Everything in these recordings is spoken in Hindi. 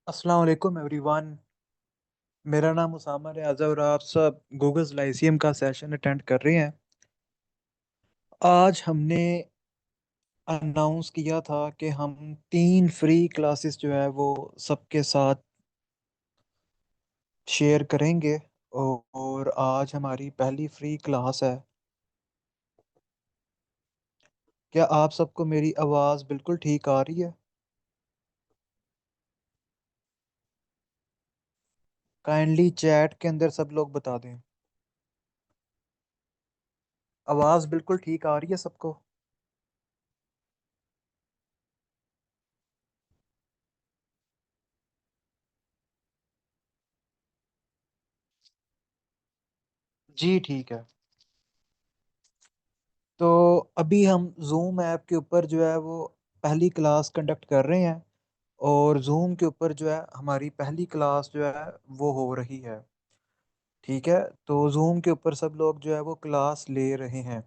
अस्सलाम वालेकुम एवरीवन। मेरा नाम उसामा रियाज़ है और आप सब गूगल्स लाइसियम का सेशन अटेंड कर रहे हैं। आज हमने अनाउंस किया था कि हम 3 फ्री क्लासेस जो है वो सबके साथ शेयर करेंगे। और आज हमारी पहली फ्री क्लास है। क्या आप सबको मेरी आवाज़ बिल्कुल ठीक आ रही है? काइंडली चैट के अंदर सब लोग बता दें। आवाज़ बिल्कुल ठीक आ रही है सबको? जी ठीक है। तो अभी हम जूम ऐप के ऊपर जो है वो पहली क्लास कंडक्ट कर रहे हैं। और जूम के ऊपर जो है हमारी पहली क्लास जो है वो हो रही है। ठीक है। तो जूम के ऊपर सब लोग जो है वो क्लास ले रहे हैं।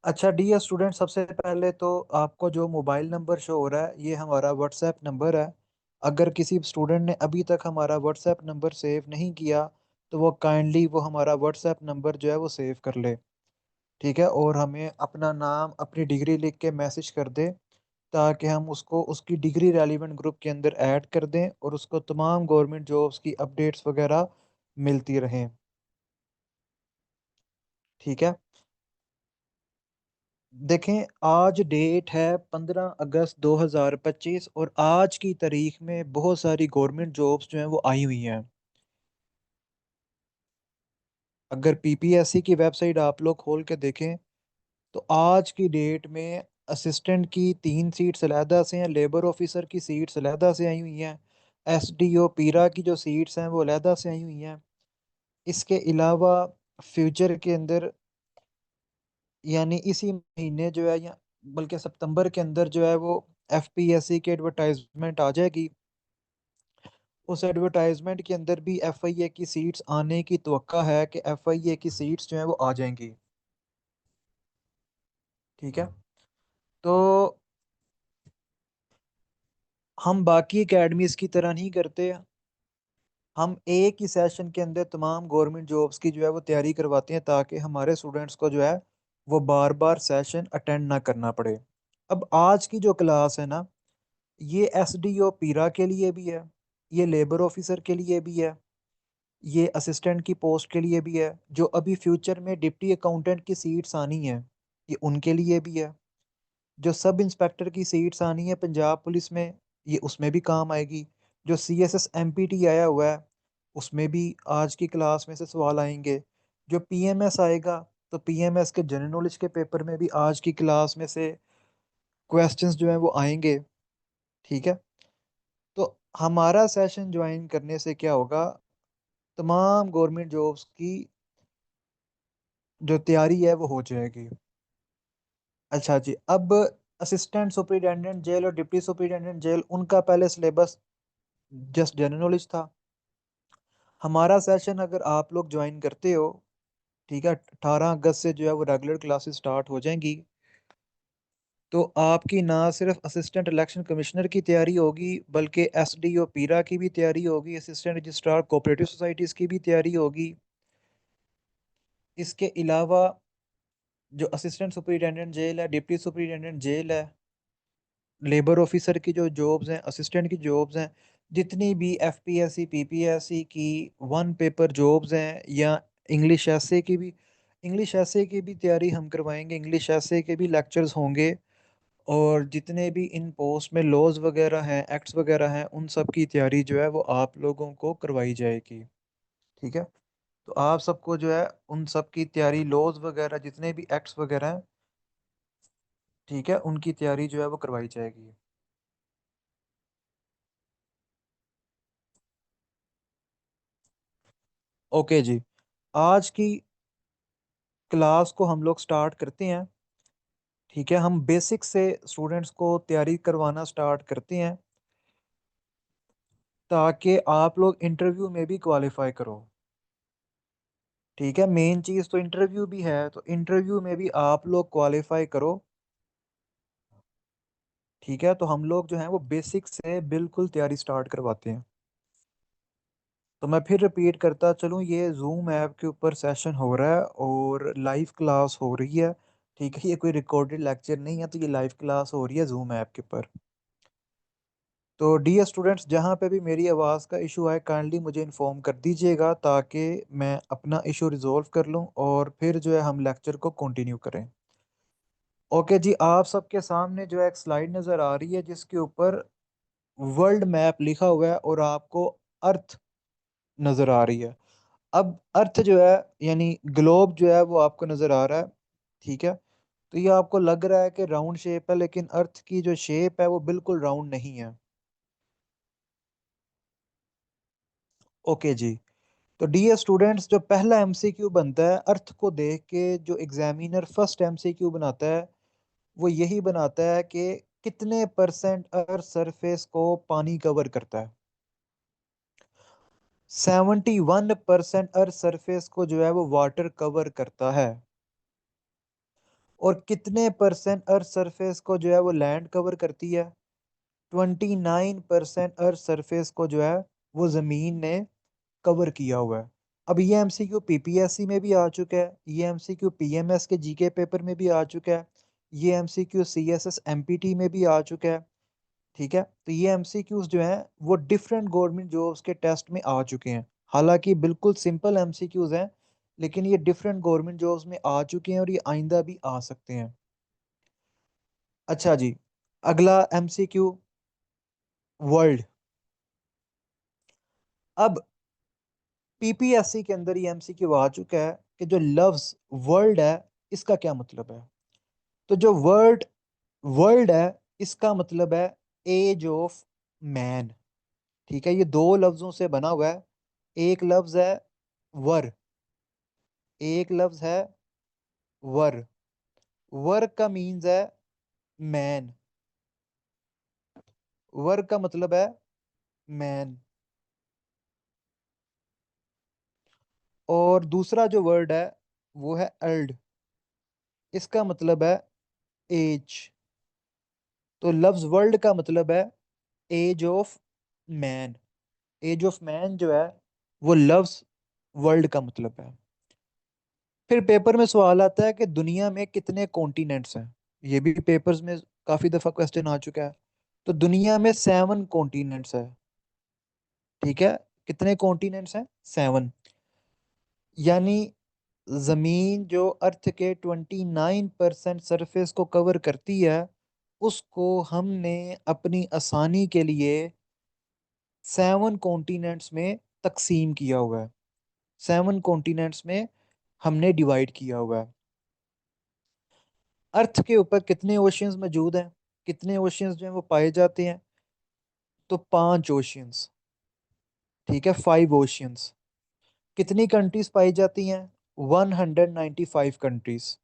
अच्छा डियर स्टूडेंट, सबसे पहले तो आपको जो मोबाइल नंबर शो हो रहा है ये हमारा व्हाट्सएप नंबर है। अगर किसी स्टूडेंट ने अभी तक हमारा व्हाट्सएप नंबर सेव नहीं किया तो वो काइंडली वो हमारा व्हाट्सएप नंबर जो है वो सेव कर ले। ठीक है। और हमें अपना नाम अपनी डिग्री लिख के मैसेज कर दे ताकि हम उसको उसकी डिग्री रेलिवेंट ग्रुप के अंदर ऐड कर दें और उसको तमाम गवर्नमेंट जॉब्स की अपडेट्स वगैरह मिलती रहें। ठीक है। देखें, आज डेट है 15 अगस्त 2025 और आज की तारीख में बहुत सारी गवर्नमेंट जॉब्स जो हैं वो आई हुई हैं। अगर पीपीएससी की वेबसाइट आप लोग खोल के देखें तो आज की डेट में असिस्टेंट की 3 सीट्स अलहदा से हैं, लेबर ऑफिसर की सीट्स अलहदा से आई हुई हैं, एसडीओ पीरा की जो सीट्स हैं वो अलहदा से आई हुई हैं। इसके अलावा फ्यूचर के अंदर यानी इसी महीने जो है या बल्कि सितंबर के अंदर जो है वो एफपीएससी की एडवर्टाइजमेंट आ जाएगी। उस एडवर्टाइजमेंट के अंदर भी एफआईए की सीट्स आने की तवक्का है कि एफआईए की सीट्स जो है वो आ जाएंगी। ठीक है। तो हम बाकी एकेडमीज की तरह नहीं करते। हम एक ही सेशन के अंदर तमाम गवर्नमेंट जॉब्स की जो है वो तैयारी करवाते हैं ताकि हमारे स्टूडेंट्स को जो है वो बार बार सेशन अटेंड ना करना पड़े। अब आज की जो क्लास है ना, ये एसडीओ पीरा के लिए भी है, ये लेबर ऑफिसर के लिए भी है, ये असिस्टेंट की पोस्ट के लिए भी है, जो अभी फ्यूचर में डिप्टी अकाउंटेंट की सीट्स आनी है ये उनके लिए भी है, जो सब इंस्पेक्टर की सीट्स आनी है पंजाब पुलिस में ये उसमें भी काम आएगी, जो सीएसएस एमपीटी आया हुआ है उसमें भी आज की क्लास में से सवाल आएंगे, जो पीएमएस आएगा तो पीएमएस के जनरल नॉलेज के पेपर में भी आज की क्लास में से क्वेश्चंस जो हैं वो आएंगे। ठीक है। तो हमारा सेशन ज्वाइन करने से क्या होगा, तमाम गवर्नमेंट जॉब्स की जो तैयारी है वो हो जाएगी। अच्छा जी, अब असिस्टेंट सुपरिटेंडेंट जेल और डिप्टी सुपरिटेंडेंट जेल उनका पहले सिलेबस जस्ट जनरल नॉलेज था। हमारा सेशन अगर आप लोग ज्वाइन करते हो, ठीक है, 18 अगस्त से जो है वो रेगुलर क्लासेस स्टार्ट हो जाएंगी। तो आपकी ना सिर्फ असिस्टेंट इलेक्शन कमिश्नर की तैयारी होगी बल्कि एसडीओ पीरा की भी तैयारी होगी, असिस्टेंट रजिस्ट्रार कोऑपरेटिव सोसाइटीज की भी तैयारी होगी। इसके अलावा जो असिस्टेंट सुपरिटेंडेंट जेल है, डिप्टी सुपरिटेंडेंट जेल है, लेबर ऑफिसर की जो जॉब्स हैं, असिस्टेंट की जॉब्स हैं, जितनी भी एफपीएससी पीपीएससी की वन पेपर जॉब्स हैं या इंग्लिश एसए की भी, इंग्लिश एसए की भी तैयारी हम करवाएंगे, इंग्लिश एसए के भी लेक्चर्स होंगे। और जितने भी इन पोस्ट में लॉज वगैरह हैं, एक्ट्स वगैरह हैं, उन सब की तैयारी जो है वो आप लोगों को करवाई जाएगी। ठीक है। तो आप सबको जो है उन सब की तैयारी, लॉज वगैरह जितने भी एक्ट्स वगैरह हैं, ठीक है, उनकी तैयारी जो है वो करवाई जाएगी। ओके जी। आज की क्लास को हम लोग स्टार्ट करते हैं। ठीक है, हम बेसिक से स्टूडेंट्स को तैयारी करवाना स्टार्ट करते हैं ताकि आप लोग इंटरव्यू में भी क्वालिफाई करो। ठीक है, मेन चीज़ तो इंटरव्यू भी है, तो इंटरव्यू में भी आप लोग क्वालिफाई करो। ठीक है। तो हम लोग जो है वो बेसिक से बिल्कुल तैयारी स्टार्ट करवाते हैं। तो मैं फिर रिपीट करता चलूँ, ये जूम ऐप के ऊपर सेशन हो रहा है और लाइव क्लास हो रही है। ठीक है, ये कोई रिकॉर्डेड लेक्चर नहीं है, तो ये लाइव क्लास हो रही है जूम ऐप के ऊपर। तो डियर स्टूडेंट्स, जहाँ पे भी मेरी आवाज़ का इशू आए काइंडली मुझे इन्फॉर्म कर दीजिएगा, ताकि मैं अपना इशू रिजॉल्व कर लूँ और फिर जो है हम लेक्चर को कंटिन्यू करें। ओके जी, आप सबके सामने जो है एक स्लाइड नज़र आ रही है जिसके ऊपर वर्ल्ड मैप लिखा हुआ है और आपको अर्थ नज़र आ रही है। अब अर्थ जो है, यानी ग्लोब जो है वो आपको नज़र आ रहा है। ठीक है, तो ये आपको लग रहा है कि राउंड शेप है, लेकिन अर्थ की जो शेप है वो बिल्कुल राउंड नहीं है। ओके जी, तो डियर स्टूडेंट्स, जो पहला एमसीक्यू बनता है अर्थ को देख के, जो एग्जामिनर फर्स्ट एमसीक्यू बनाता है वो यही बनाता है कि कितने परसेंट अर्थ सरफेस को पानी कवर करता है। 71% अर्थ सरफेस को जो है वो वाटर कवर करता है। और कितने परसेंट अर्थ सरफेस को जो है वो लैंड कवर करती है? 29% अर्थ सरफेस को जो है वो जमीन ने कवर किया हुआ है। अब ये एमसीक्यू पीपीएससी में भी आ चुका है, ये एमसीक्यू पीएमएस के जीके पेपर में भी आ चुका है, ये एमसीक्यू सीएसएस एमपीटी में भी आ चुका है। ठीक है, तो ये एमसीक्यूज जो हैं वो डिफरेंट गवर्नमेंट जॉब्स के टेस्ट में आ चुके हैं। हालांकि बिल्कुल सिंपल एमसीक्यूज हैं, लेकिन ये डिफरेंट गवर्नमेंट जॉब्स में आ चुके हैं और ये आइंदा भी आ सकते हैं। अच्छा जी, अगला एमसीक्यू, वर्ल्ड। अब पीपीएससी के अंदर ये एमसीक्यू आ चुका है कि जो लफ्ज वर्ल्ड है इसका क्या मतलब है। तो जो वर्ड वर्ल्ड है इसका मतलब है एज ऑफ मैन। ठीक है, ये दो लफ्जों से बना हुआ है। एक लफ्ज है वर, एक लफ्ज है वर। वर का मीन्स है मैन, वर का मतलब है मैन। और दूसरा जो वर्ड है वो है एल्ड, इसका मतलब है एज। तो लफ्ज वर्ल्ड का मतलब है age of man. Age of man जो है वो लफ्ज वर्ल्ड का मतलब है। फिर पेपर में सवाल आता है कि दुनिया में कितने कॉन्टिनेंट्स हैं। ये भी पेपर्स में काफी दफा क्वेश्चन आ चुका है। तो दुनिया में 7 कॉन्टिनेंट्स है। ठीक है, कितने कॉन्टिनेंट्स हैं? 7। यानी जमीन जो अर्थ के 29% सरफेस को कवर करती है, उसको हमने अपनी आसानी के लिए 7 कॉन्टिनेंट्स में तकसीम किया हुआ है। 7 कॉन्टिनेंट्स में हमने डिवाइड किया हुआ है। अर्थ के ऊपर कितने ओशियंस मौजूद हैं, कितने ओशियंस जो हैं वो पाए जाते हैं? तो 5 ओशियंस। ठीक है, 5 ओशियंस। कितनी कंट्रीज पाई जाती हैं? 195 कंट्रीज।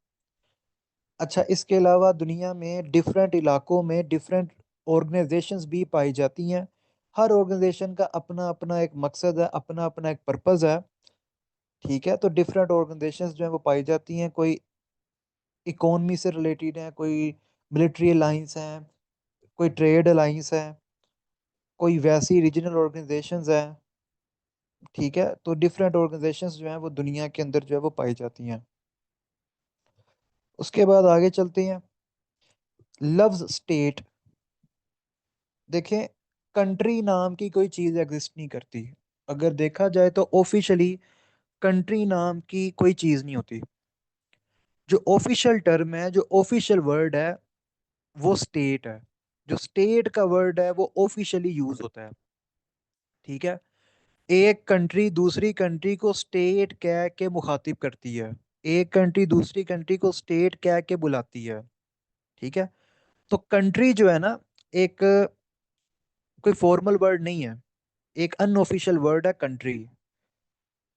अच्छा, इसके अलावा दुनिया में डिफरेंट इलाकों में डिफरेंट ऑर्गेनाइजेशंस भी पाई जाती हैं। हर ऑर्गेनाइजेशन का अपना अपना एक मकसद है, अपना अपना एक पर्पस है। ठीक है, तो डिफरेंट ऑर्गेनाइजेशंस जो है वो पाई जाती हैं। कोई इकोनॉमी से रिलेटेड है, कोई मिलिट्री अलाइंस है, कोई ट्रेड अलाइंस है, कोई वैसी रीजनल ऑर्गेनाइजेशंस है। ठीक है, तो डिफरेंट ऑर्गेनाइजेशंस जो हैं वो दुनिया के अंदर जो है वो पाई जाती हैं। उसके बाद आगे चलते हैं। लफ्ज स्टेट। देखें, कंट्री नाम की कोई चीज़ एग्जिस्ट नहीं करती। अगर देखा जाए तो ऑफिशियली कंट्री नाम की कोई चीज़ नहीं होती। जो ऑफिशियल टर्म है, जो ऑफिशियल वर्ड है, वो स्टेट है। जो स्टेट का वर्ड है वो ऑफिशियली यूज होता है। ठीक है, एक कंट्री दूसरी कंट्री को स्टेट कह के मुखातिब करती है, एक कंट्री दूसरी कंट्री को स्टेट कह के बुलाती है। ठीक है, तो कंट्री जो है ना, एक कोई फॉर्मल वर्ड नहीं है, एक अनऑफिशियल वर्ड है कंट्री।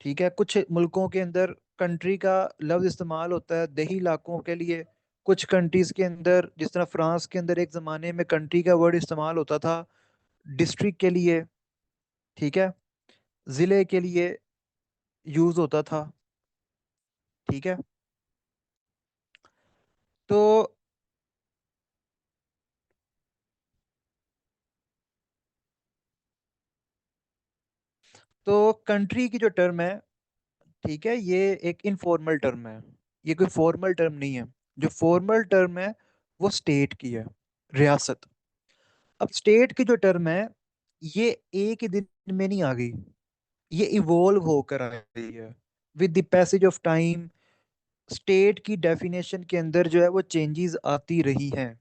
ठीक है, कुछ मुल्कों के अंदर कंट्री का लफ्ज इस्तेमाल होता है देही इलाकों के लिए। कुछ कंट्रीज के अंदर, जिस तरह फ्रांस के अंदर एक ज़माने में कंट्री का वर्ड इस्तेमाल होता था डिस्ट्रिक्ट के लिए। ठीक है, ज़िले के लिए यूज़ होता था। ठीक है, तो तो कंट्री की जो टर्म है, ठीक है, ये एक इनफॉर्मल टर्म है, ये कोई फॉर्मल टर्म नहीं है। जो फॉर्मल टर्म है वो स्टेट की है, रियासत। अब स्टेट की जो टर्म है, ये एक ही दिन में नहीं आ गई, ये इवॉल्व होकर आ गई है with the passage of time. State की डेफिनेशन के अंदर जो है वो चेंजेस आती रही हैं।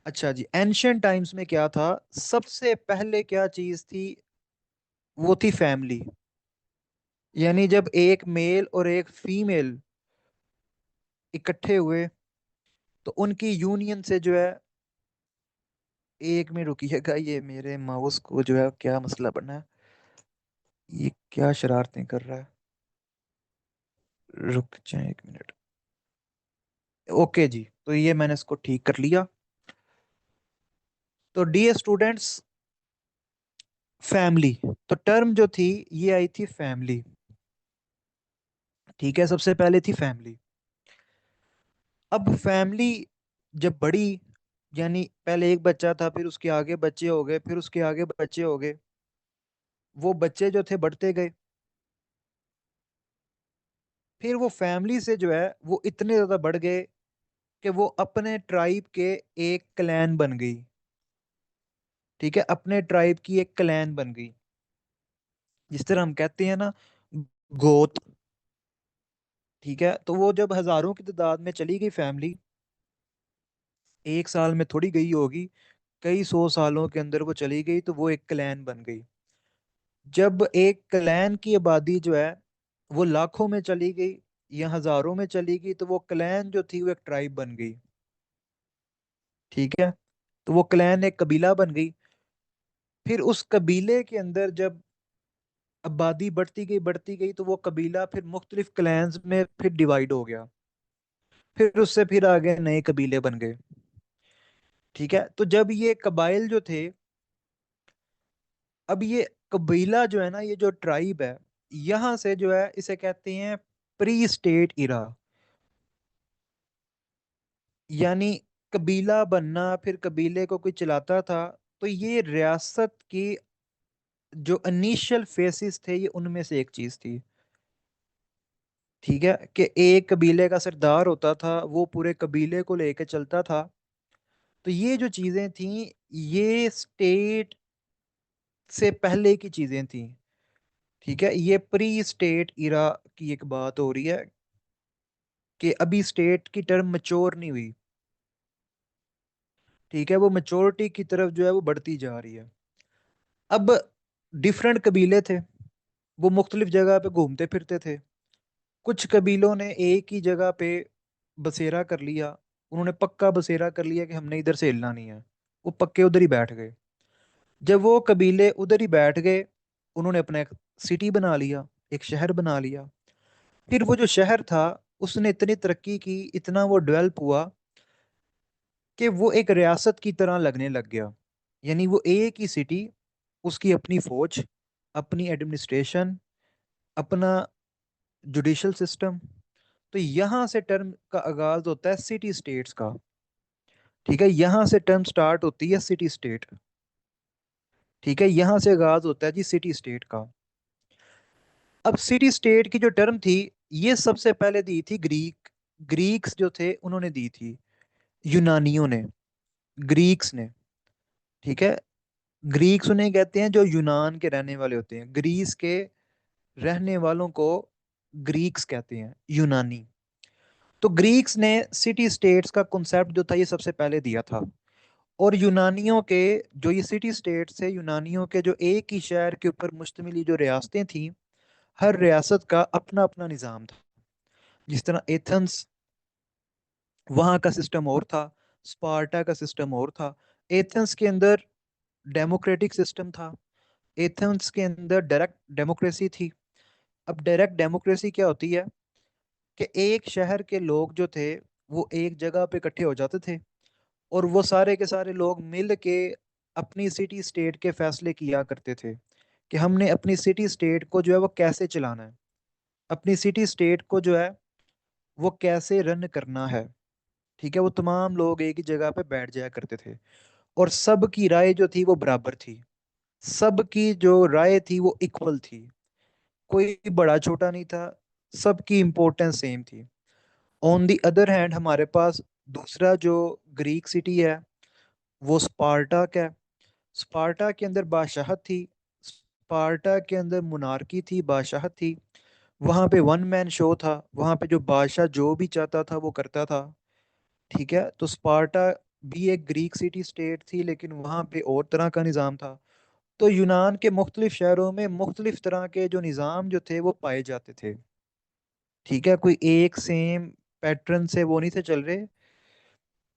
अच्छा जी, एंशियंट टाइम्स में क्या था, सबसे पहले क्या चीज थी, वो थी फैमिली। यानी जब एक मेल और एक फीमेल इकट्ठे हुए, तो उनकी यूनियन से जो है, एक में रुकिएगा, ये मेरे माउस को जो है क्या मसला बना है, ये क्या शरारतें कर रहा है, रुक जाए 1 मिनट। ओके जी, तो ये मैंने इसको ठीक कर लिया। तो डियर स्टूडेंट्स, फैमिली, तो टर्म जो थी ये आई थी फैमिली। ठीक है, सबसे पहले थी फैमिली। अब फैमिली जब बड़ी, यानी पहले एक बच्चा था, फिर उसके आगे बच्चे हो गए, फिर उसके आगे बच्चे हो गए, वो बच्चे जो थे बढ़ते गए, फिर वो फैमिली से जो है वो इतने ज्यादा बढ़ गए कि वो अपने ट्राइब के एक क्लैन बन गई। ठीक है, अपने ट्राइब की एक क्लैन बन गई, जिस तरह हम कहते हैं ना, गोत। ठीक है, तो वो जब हजारों की तादाद में चली गई फैमिली, एक साल में थोड़ी गई होगी, कई सौ सालों के अंदर वो चली गई, तो वो एक क्लैन बन गई। जब एक क्लैन की आबादी जो है वो लाखों में चली गई या हजारों में चली गई, तो वो क्लैन जो थी वो एक ट्राइब बन गई। ठीक है, तो वो क्लैन एक कबीला बन गई। फिर उस कबीले के अंदर जब आबादी बढ़ती गई, तो वो कबीला फिर मुख्तलिफ क्लैंस में फिर डिवाइड हो गया। फिर उससे फिर आगे नए कबीले बन गए। ठीक है, तो जब ये कबाइल जो थे, अब ये कबीला जो है ना, ये जो ट्राइब है, यहाँ से जो है इसे कहते हैं प्री स्टेट इरा। यानी कबीला बनना, फिर कबीले को कोई चलाता था, तो ये रियासत की जो इनिशियल फेसिस थे, ये उनमें से एक चीज थी। ठीक है, कि एक कबीले का सरदार होता था, वो पूरे कबीले को लेकर चलता था। तो ये जो चीजें थी, ये स्टेट से पहले की चीजें थी। ठीक है, ये प्री स्टेट इरा की एक बात हो रही है, कि अभी स्टेट की टर्म मैच्योर नहीं हुई। ठीक है, वो मैच्योरिटी की तरफ जो है वो बढ़ती जा रही है। अब डिफरेंट कबीले थे, वो मुख्तलिफ जगह पे घूमते फिरते थे। कुछ कबीलों ने एक ही जगह पे बसेरा कर लिया, उन्होंने पक्का बसेरा कर लिया कि हमने इधर से हिलना नहीं है, वो पक्के उधर ही बैठ गए। जब वो कबीले उधर ही बैठ गए, उन्होंने अपना एक सिटी बना लिया, एक शहर बना लिया। फिर वो जो शहर था, उसने इतनी तरक्की की, इतना वो डेवलप हुआ, कि वो एक रियासत की तरह लगने लग गया। यानी वो एक ही सिटी, उसकी अपनी फौज, अपनी एडमिनिस्ट्रेशन, अपना जुडिशल सिस्टम। तो यहाँ से टर्म का आगाज होता है सिटी स्टेट्स का। ठीक है, यहाँ से टर्म स्टार्ट होती है सिटी स्टेट। ठीक है, यहाँ से आगाज होता है जी सिटी स्टेट का। अब सिटी स्टेट की जो टर्म थी, ये सबसे पहले दी थी ग्रीक्स जो थे उन्होंने दी थी, यूनानियों ने, ग्रीक्स ने। ठीक है, ग्रीक्स उन्हें कहते हैं जो यूनान के रहने वाले होते हैं, ग्रीस के रहने वालों को ग्रीक्स कहते हैं, यूनानी। तो ग्रीक्स ने सिटी स्टेट्स का कॉन्सेप्ट जो था ये सबसे पहले दिया था। और यूनानियों के जो ये सिटी स्टेट्स थे, यूनानियों के जो एक ही शहर के ऊपर मुश्तमिल ये जो रियासतें थी, हर रियासत का अपना अपना निज़ाम था। जिस तरह एथेंस, वहाँ का सिस्टम और था, स्पार्टा का सिस्टम और था। एथेंस के अंदर डेमोक्रेटिक सिस्टम था, एथेंस के अंदर डायरेक्ट डेमोक्रेसी थी। अब डायरेक्ट डेमोक्रेसी क्या होती है, कि एक शहर के लोग जो थे वो एक जगह पे इकट्ठे हो जाते थे, और वो सारे के सारे लोग मिल के अपनी सिटी स्टेट के फैसले किया करते थे, कि हमने अपनी सिटी स्टेट को जो है वो कैसे चलाना है, अपनी सिटी स्टेट को जो है वो कैसे रन करना है। ठीक है, वो तमाम लोग एक ही जगह पे बैठ जाया करते थे, और सबकी राय जो थी वो बराबर थी, सबकी जो राय थी वो इक्वल थी, कोई बड़ा छोटा नहीं था, सबकी इंपॉर्टेंस सेम थी। ऑन द अदर हैंड हमारे पास दूसरा जो ग्रीक सिटी है वो स्पार्टाक है। स्पार्टा के अंदर बादशाहत थी, स्पार्टा के अंदर मुनारकी थी, बादशाहत थी। वहां पे वन मैन शो था, वहां पे जो बादशाह जो भी चाहता था वो करता था। ठीक है, तो स्पार्टा भी एक ग्रीक सिटी स्टेट थी, लेकिन वहां पे और तरह का निज़ाम था। तो यूनान के मुख्तलिफ शहरों में मुख्तलिफ तरह के जो निज़ाम जो थे वो पाए जाते थे। ठीक है, कोई एक सेम पैटर्न से वो नहीं थे चल रहे,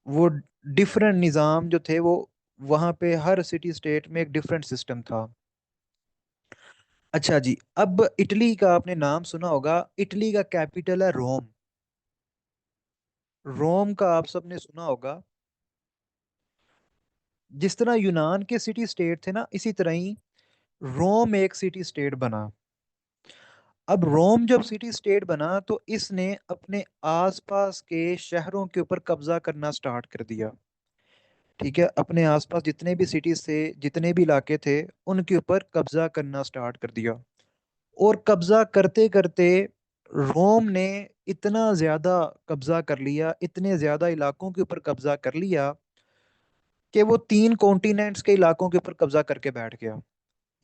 वो डिफरेंट निज़ाम जो थे वो वहाँ पे हर सिटी स्टेट में एक डिफरेंट सिस्टम था। अच्छा जी, अब इटली का आपने नाम सुना होगा, इटली का कैपिटल है रोम। रोम का आप सबने सुना होगा। जिस तरह यूनान के सिटी स्टेट थे ना, इसी तरह ही रोम एक सिटी स्टेट बना। अब रोम जब सिटी स्टेट बना तो इसने अपने आसपास के शहरों के ऊपर कब्जा करना स्टार्ट कर दिया। ठीक है, अपने आसपास जितने भी सिटीज थे, जितने भी इलाके थे, उनके ऊपर कब्जा करना स्टार्ट कर दिया। और कब्जा करते करते रोम ने इतना ज्यादा कब्जा कर लिया, इतने ज्यादा इलाकों के ऊपर कब्जा कर लिया कि वो 3 कॉन्टिनेंट्स के इलाकों के ऊपर कब्जा करके बैठ गया।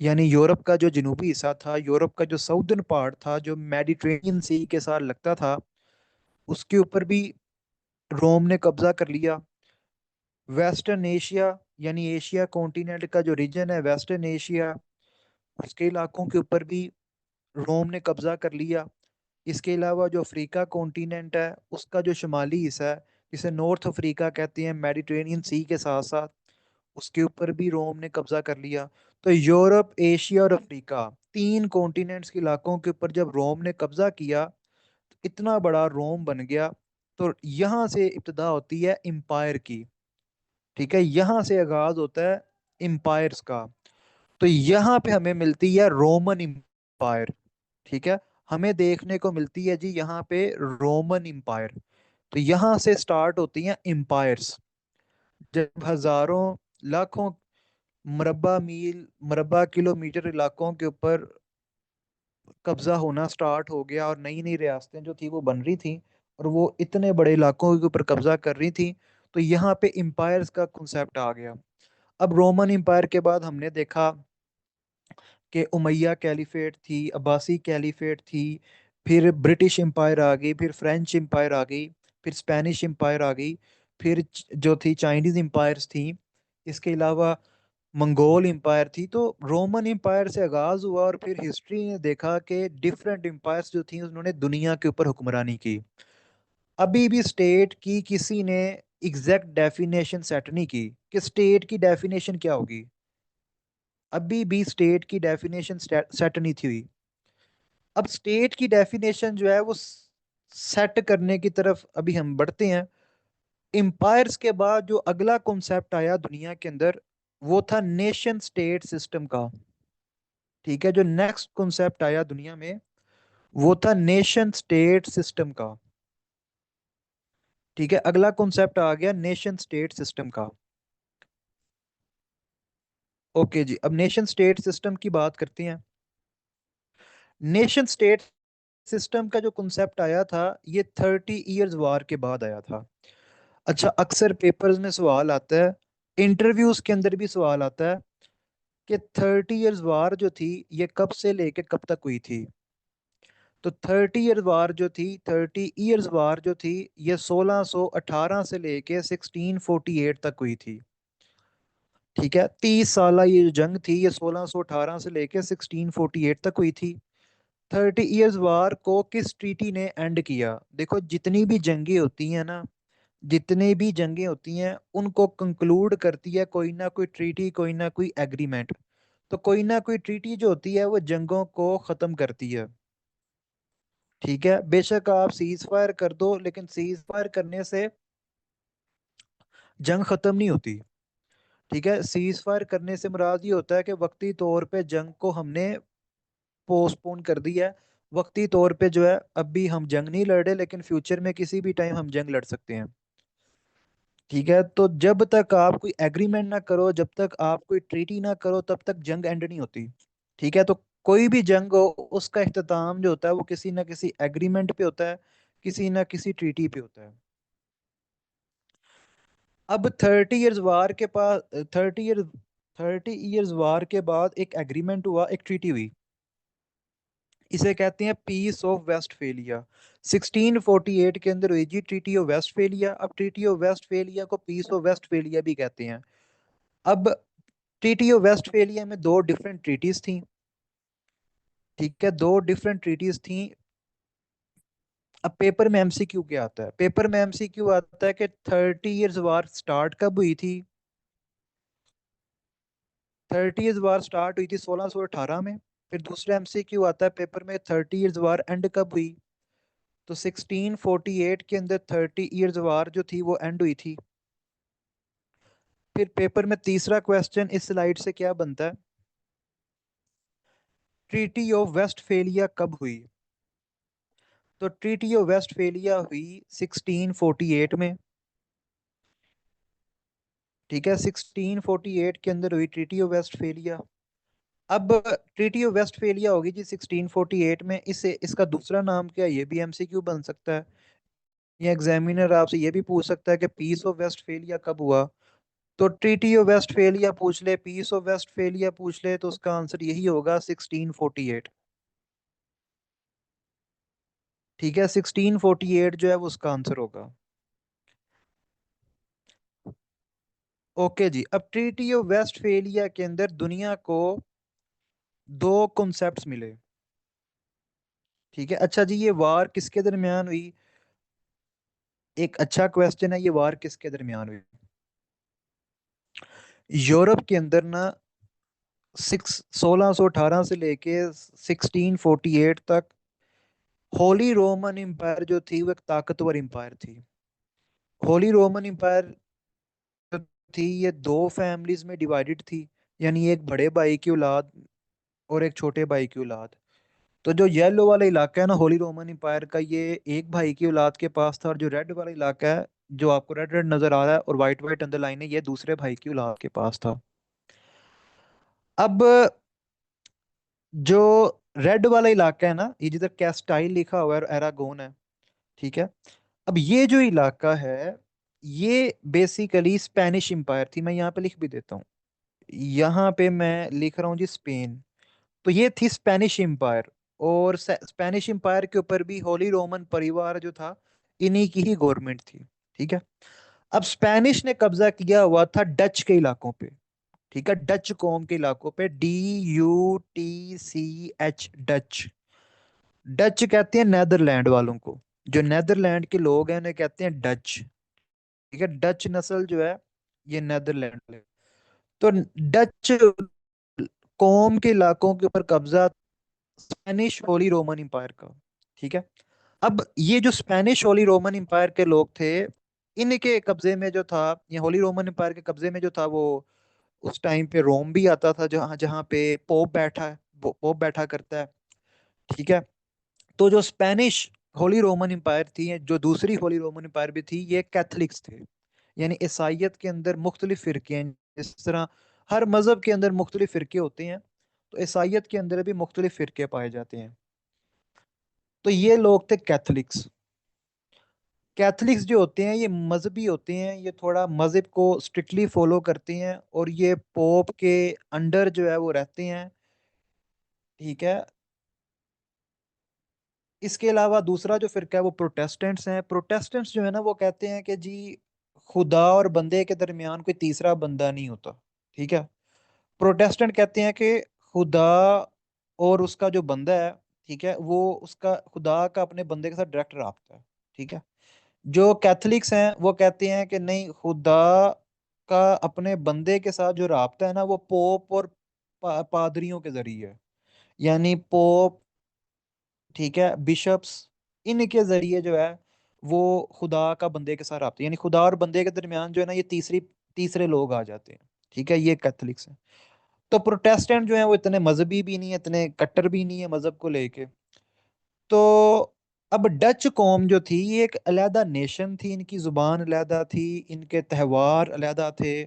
यानी यूरोप का जो जनूबी हिस्सा था, यूरोप का जो साउदर्न पार्ट था, जो मेडिटेरेनियन सी के साथ लगता था, उसके ऊपर भी रोम ने कब्जा कर लिया। वेस्टर्न एशिया, यानी एशिया कॉन्टिनेंट का जो रीजन है वेस्टर्न एशिया, उसके इलाकों के ऊपर भी रोम ने कब्जा कर लिया। इसके अलावा जो अफ्रीका कॉन्टिनेंट है उसका जो शुमाली हिस्सा है, जिसे नॉर्थ अफ्रीका कहते हैं मेडिटेरेनियन सी के साथ साथ, उसके ऊपर भी रोम ने कब्जा कर लिया। तो यूरोप, एशिया और अफ्रीका, 3 कॉन्टिनेंट्स के इलाकों के ऊपर जब रोम ने कब्जा किया, तो इतना बड़ा रोम बन गया। तो यहाँ से इब्तदा होती है एम्पायर की। ठीक है, यहाँ से आगाज होता है एम्पायर्स का। तो यहाँ पे हमें मिलती है रोमन एम्पायर। ठीक है, हमें देखने को मिलती है जी यहाँ पे रोमन एम्पायर। तो यहाँ से स्टार्ट होती हैं एम्पायर्स। जब हजारों लाखों मुरब्बा मील, मुरब्बा किलोमीटर इलाकों के ऊपर कब्जा होना स्टार्ट हो गया और नई नई रियासतें जो थी वो बन रही थी, और वो इतने बड़े इलाकों के ऊपर कब्जा कर रही थी, तो यहाँ पे एम्पायर्स का कॉन्सेप्ट आ गया। अब रोमन एम्पायर के बाद हमने देखा कि उमैया कैलिफेट थी, अब्बासी कैलिफेट थी, फिर ब्रिटिश एम्पायर आ गई, फिर फ्रेंच एम्पायर आ गई, फिर स्पेनिश एम्पायर आ गई, फिर जो थी चाइनीज एम्पायर्स थी, इसके अलावा मंगोल एम्पायर थी। तो रोमन एम्पायर से आगाज हुआ और फिर हिस्ट्री ने देखा कि डिफरेंट एम्पायर्स जो थी उन्होंने दुनिया के ऊपर हुक्मरानी की। अभी भी स्टेट की किसी ने एग्जैक्ट डेफिनेशन सेट नहीं की कि स्टेट की डेफिनेशन क्या होगी। अभी भी स्टेट की डेफिनेशन सेट नहीं थी हुई। अब स्टेट की डेफिनेशन जो है वो सेट करने की तरफ अभी हम बढ़ते हैं। एम्पायर्स के बाद जो अगला कॉन्सेप्ट आया दुनिया के अंदर, वो था नेशन स्टेट सिस्टम का। ठीक है, जो नेक्स्ट कॉन्सेप्ट आया दुनिया में वो था नेशन स्टेट सिस्टम का। ठीक है, अगला कॉन्सेप्ट आ गया नेशन स्टेट सिस्टम का। ओके जी, अब नेशन स्टेट सिस्टम की बात करते हैं। नेशन स्टेट सिस्टम का जो कॉन्सेप्ट आया था ये 30 इयर्स वार के बाद आया था। अच्छा, अक्सर पेपर्स में सवाल आता है, इंटरव्यूज के अंदर भी सवाल आता है कि 30 इयर्स वार जो थी ये कब से लेके कब तक हुई थी। तो 30 इयर्स वार जो थी ये 1618 से लेके 1648 तक हुई थी। ठीक है, 30 साल ये जो जंग थी ये 1618 से लेके 1648 तक हुई थी। 30 इयर्स वार को किस ट्रीटी ने एंड किया? देखो, जितनी भी जंगें होती हैं ना, जितने भी जंगें होती हैं उनको कंक्लूड करती है कोई ना कोई ट्रीटी, कोई ना कोई एग्रीमेंट। तो कोई ना कोई ट्रीटी जो होती है वो जंगों को खत्म करती है। ठीक है, बेशक आप सीज फायर कर दो, लेकिन सीज फायर करने से जंग खत्म नहीं होती। ठीक है, सीज फायर करने से मुराद ये होता है कि वक्ती तौर पे जंग को हमने पोस्टपोन कर दिया है। वक्ती तौर पे जो है अभी हम जंग नहीं लड़ रहे, लेकिन फ्यूचर में किसी भी टाइम हम जंग लड़ सकते हैं। ठीक है, तो जब तक आप कोई एग्रीमेंट ना करो, जब तक आप कोई ट्रीटी ना करो, तब तक जंग एंड नहीं होती। ठीक है, तो कोई भी जंग हो, उसका इख्तिताम जो होता है वो किसी ना किसी एग्रीमेंट पे होता है, किसी ना किसी ट्रीटी पे होता है। अब 30 इयर्स वार के पास 30 इयर्स वार के बाद एक एग्रीमेंट हुआ, एक ट्रीटी हुई। इसे कहते हैं पीस ऑफ वेस्टफेलिया। 1648 के अंदर हुई जी ट्रीटी ऑफ वेस्टफेलिया। अब ट्रीटी ऑफ वेस्टफेलिया को पीस ऑफ वेस्टफेलिया भी कहते हैं। अब ट्रीटी ऑफ वेस्टफेलिया में दो डिफरेंट ट्रीटीज थी। ठीक है, दो डिफरेंट ट्रीटीज थी। अब पेपर में एमसीक्यू क्या आता है? पेपर में एमसीक्यू आता है कि 30 इयर्स वार स्टार्ट कब हुई थी? 30 इयर्स वार स्टार्ट हुई थी 1618 में। फिर दूसरा एमसीक्यू आता है पेपर में, 30 इयर्स वार एंड कब हुई? तो 1648 के अंदर 30 इयर्स वार जो थी वो एंड हुई थी। फिर पेपर में तीसरा क्वेश्चन इस स्लाइड से क्या बनता है? ट्रीटी ऑफ वेस्टफेलिया कब हुई? तो ट्रीटी ऑफ वेस्टफेलिया हुई 1648 में। ठीक है, 1648 के अंदर हुई ट्रीटी ऑफ वेस्टफेलिया। अब ट्रीटी ऑफ वेस्टफेलिया होगी जी 1648 में, इसे इसका दूसरा नाम क्या है? ये भी एमसीक्यू बन सकता है। या एग्जामिनर आपसे ये भी पूछ सकता है कि पीस ऑफ वेस्टफेलिया कब हुआ? तो ट्रीटी ऑफ वेस्टफेलिया पूछ ले, पीस ऑफ वेस्टफेलिया पूछ ले, तो उसका आंसर यही होगा 1648। ठीक है, 1648 जो है वो उसका आंसर होगा। ओके जी, अब ट्रीटी ऑफ वेस्टफेलिया के अंदर दुनिया को दो कॉन्सेप्ट्स मिले। ठीक है, अच्छा जी, ये वार किसके दरमियान हुई? एक अच्छा क्वेश्चन है, ये वार किसके दरमियान हुई? यूरोप के अंदर ना 1618 से लेके 1648 तक होली रोमन एम्पायर जो थी वो एक ताकतवर एम्पायर थी। होली रोमन एम्पायर जो थी ये दो फैमिलीज में डिवाइडेड थी। यानी एक बड़े भाई की औलाद और एक छोटे भाई की औलाद। तो जो येलो वाला इलाका है ना होली रोमन एम्पायर का, ये एक भाई की औलाद के पास था। और जो रेड वाला इलाका है, जो आपको रेड रेड नजर आ रहा है और व्हाइट व्हाइट अंडरलाइन है, ये दूसरे भाई की औलाद के पास था। अब जो रेड वाला इलाका है ना, ये जिधर कैस्टाइल लिखा हुआ है और एरागोन है। ठीक है, अब ये जो इलाका है, ये बेसिकली स्पेनिश एम्पायर थी। मैं यहाँ पे लिख भी देता हूँ। यहाँ पे मैं लिख रहा हूँ जी स्पेन। तो ये थी स्पेनिश एम्पायर। और स्पेनिश एम्पायर के ऊपर भी होली रोमन परिवार जो था, इन्हीं की ही गवर्नमेंट थी। ठीक है, अब स्पेनिश ने कब्जा किया हुआ था डच के इलाकों पे। ठीक है, डच कौम के इलाकों पे, DUTCH, डच। डच कहते हैं नेदरलैंड वालों को। जो नेदरलैंड के लोग हैं उन्हें कहते हैं डच। ठीक है, डच नस्ल जो है ये नेदरलैंड में। तो डच कौम के इलाकों के ऊपर कब्जा स्पेनिश होली रोमन एम्पायर का। ठीक है, अब ये जो स्पेनिश होली रोमन एम्पायर के लोग थे, इनके कब्जे में जो था, ये होली रोमन एम्पायर के कब्जे में जो था वो, उस टाइम पे रोम भी आता था, जहाँ जहाँ पे पोप बैठा है, पोप बैठा करता है। ठीक है, तो जो स्पेनिश होली रोमन एम्पायर थी, जो दूसरी होली रोमन एम्पायर भी थी, ये कैथलिक्स थे। यानी ईसाइयत के अंदर मुख्तलिफ फिरके हैं। जिस तरह हर मजहब के अंदर मुख्तलिफ फिरके होते हैं, तो ईसाइयत के अंदर भी मुख्तलिफ फिरके पाए जाते हैं। तो ये लोग थे कैथलिक्स। कैथलिक्स जो होते हैं ये मजहबी होते हैं, ये थोड़ा मजहब को स्ट्रिक्टली फॉलो करते हैं और ये पोप के अंडर जो है वो रहते हैं। ठीक है, इसके अलावा दूसरा जो फिरका है वो प्रोटेस्टेंट्स हैं। प्रोटेस्टेंट्स जो है ना वो कहते हैं कि जी खुदा और बंदे के दरमियान कोई तीसरा बंदा नहीं होता। ठीक है, प्रोटेस्टेंट कहते हैं कि खुदा और उसका जो बंदा है, ठीक है, वो उसका खुदा का अपने बंदे के साथ डायरेक्ट राब्ता है। ठीक है, जो कैथलिक्स हैं वो कहते हैं कि नहीं, खुदा का अपने बंदे के साथ जो राब्ता है ना वो पोप और पादरियों के जरिए है। यानी पोप, ठीक है, बिशप्स, इनके जरिए जो है वो खुदा का बंदे के साथ राब्ता, यानी खुदा और बंदे के दरमियान जो है ना ये तीसरे लोग आ जाते हैं। ठीक है, ये कैथलिक्स हैं। तो प्रोटेस्टेंट जो है वो इतने मजहबी भी नहीं है, इतने कट्टर भी नहीं है मजहब को लेके। तो अब डच कौम जो थी ये एक अलहदा नेशन थी, इनकी जुबान अलहदा थी, इनके त्योहार अलहदा थे,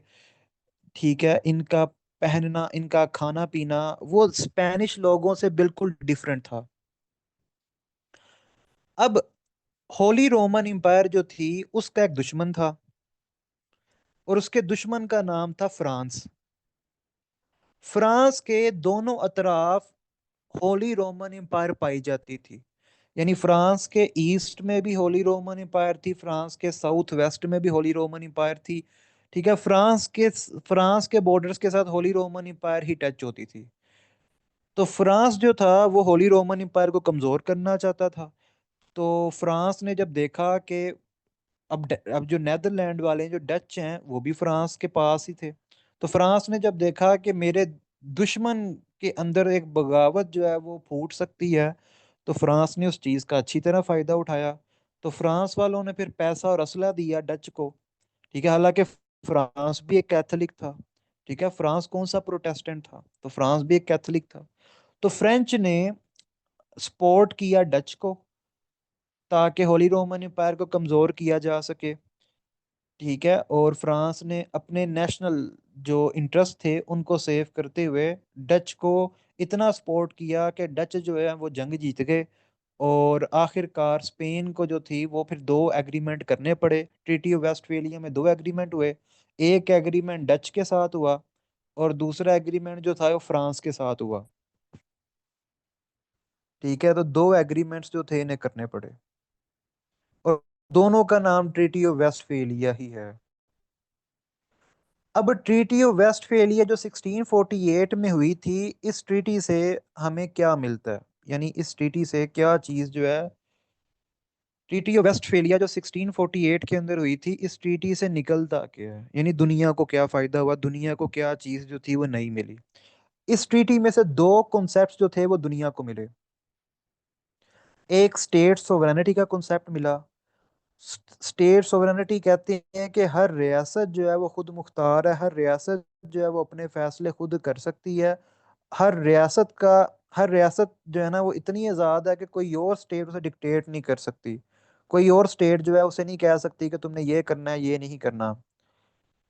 ठीक है, इनका पहनना, इनका खाना पीना वो स्पेनिश लोगों से बिल्कुल डिफरेंट था। अब होली रोमन एम्पायर जो थी उसका एक दुश्मन था, और उसके दुश्मन का नाम था फ्रांस। फ्रांस के दोनों अतराफ होली रोमन एम्पायर पाई जाती थी। यानी फ्रांस के ईस्ट में भी होली रोमन एम्पायर थी, फ्रांस के साउथ वेस्ट में भी होली रोमन एम्पायर थी। ठीक है, फ्रांस के बॉर्डर्स के साथ होली रोमन एम्पायर ही टच होती थी। तो फ्रांस जो था वो होली रोमन एम्पायर को कमजोर करना चाहता था। तो फ्रांस ने जब देखा कि अब जो नेदरलैंड वाले हैं, जो डच हैं, वो भी फ्रांस के पास ही थे। तो फ्रांस ने जब देखा कि मेरे दुश्मन के अंदर एक बगावत जो है वो फूट सकती है, तो फ्रांस ने उस चीज़ का अच्छी तरह फायदा उठाया। तो फ्रांस वालों ने फिर पैसा और असला दिया डच को। ठीक है, हालांकि फ्रांस भी एक कैथोलिक था। ठीक है, फ्रांस कौन सा प्रोटेस्टेंट था, तो फ्रांस भी एक कैथोलिक था। तो फ्रेंच ने सपोर्ट किया डच को, ताकि होली रोमन एम्पायर को कमजोर किया जा सके। ठीक है, और फ्रांस ने अपने नेशनल जो इंटरेस्ट थे उनको सेव करते हुए डच को इतना सपोर्ट किया कि डच जो है वो जंग जीत गए। और आखिरकार स्पेन को जो थी वो फिर दो एग्रीमेंट करने पड़े, ट्रीटी ऑफ वेस्टफेलिया में दो एग्रीमेंट हुए। एक एग्रीमेंट डच के साथ हुआ, और दूसरा एग्रीमेंट जो था वो फ्रांस के साथ हुआ। ठीक है, तो दो एग्रीमेंट्स जो थे इन्हें करने पड़े, और दोनों का नाम ट्रीटी ऑफ वेस्टफेलिया ही है। अब ट्रीटी ऑफ वेस्टफेलिया जो 1648 में हुई थी, इस ट्रीटी से हमें क्या मिलता है, यानी इस ट्रीटी से क्या चीज जो है, ट्रीटी ऑफ वेस्टफेलिया जो 1648 के अंदर हुई थी, इस ट्रीटी से निकलता क्या है, यानी दुनिया को क्या फायदा हुआ, दुनिया को क्या चीज जो थी वो नहीं मिली। इस ट्रीटी में से दो कॉन्सेप्ट्स जो थे वो दुनिया को मिले। एक स्टेट सोवरेनिटी का कॉन्सेप्ट मिला। स्टेट सोवरेनिटी कहते हैं कि हर रियासत जो है वो खुद मुख्तार है, हर रियासत जो है वो अपने फैसले खुद कर सकती है। हर रियासत का हर रियासत जो है ना वो इतनी आज़ाद है कि कोई और स्टेट उसे डिक्टेट नहीं कर सकती। कोई और स्टेट जो है उसे नहीं कह सकती कि तुमने ये करना है, ये नहीं करना।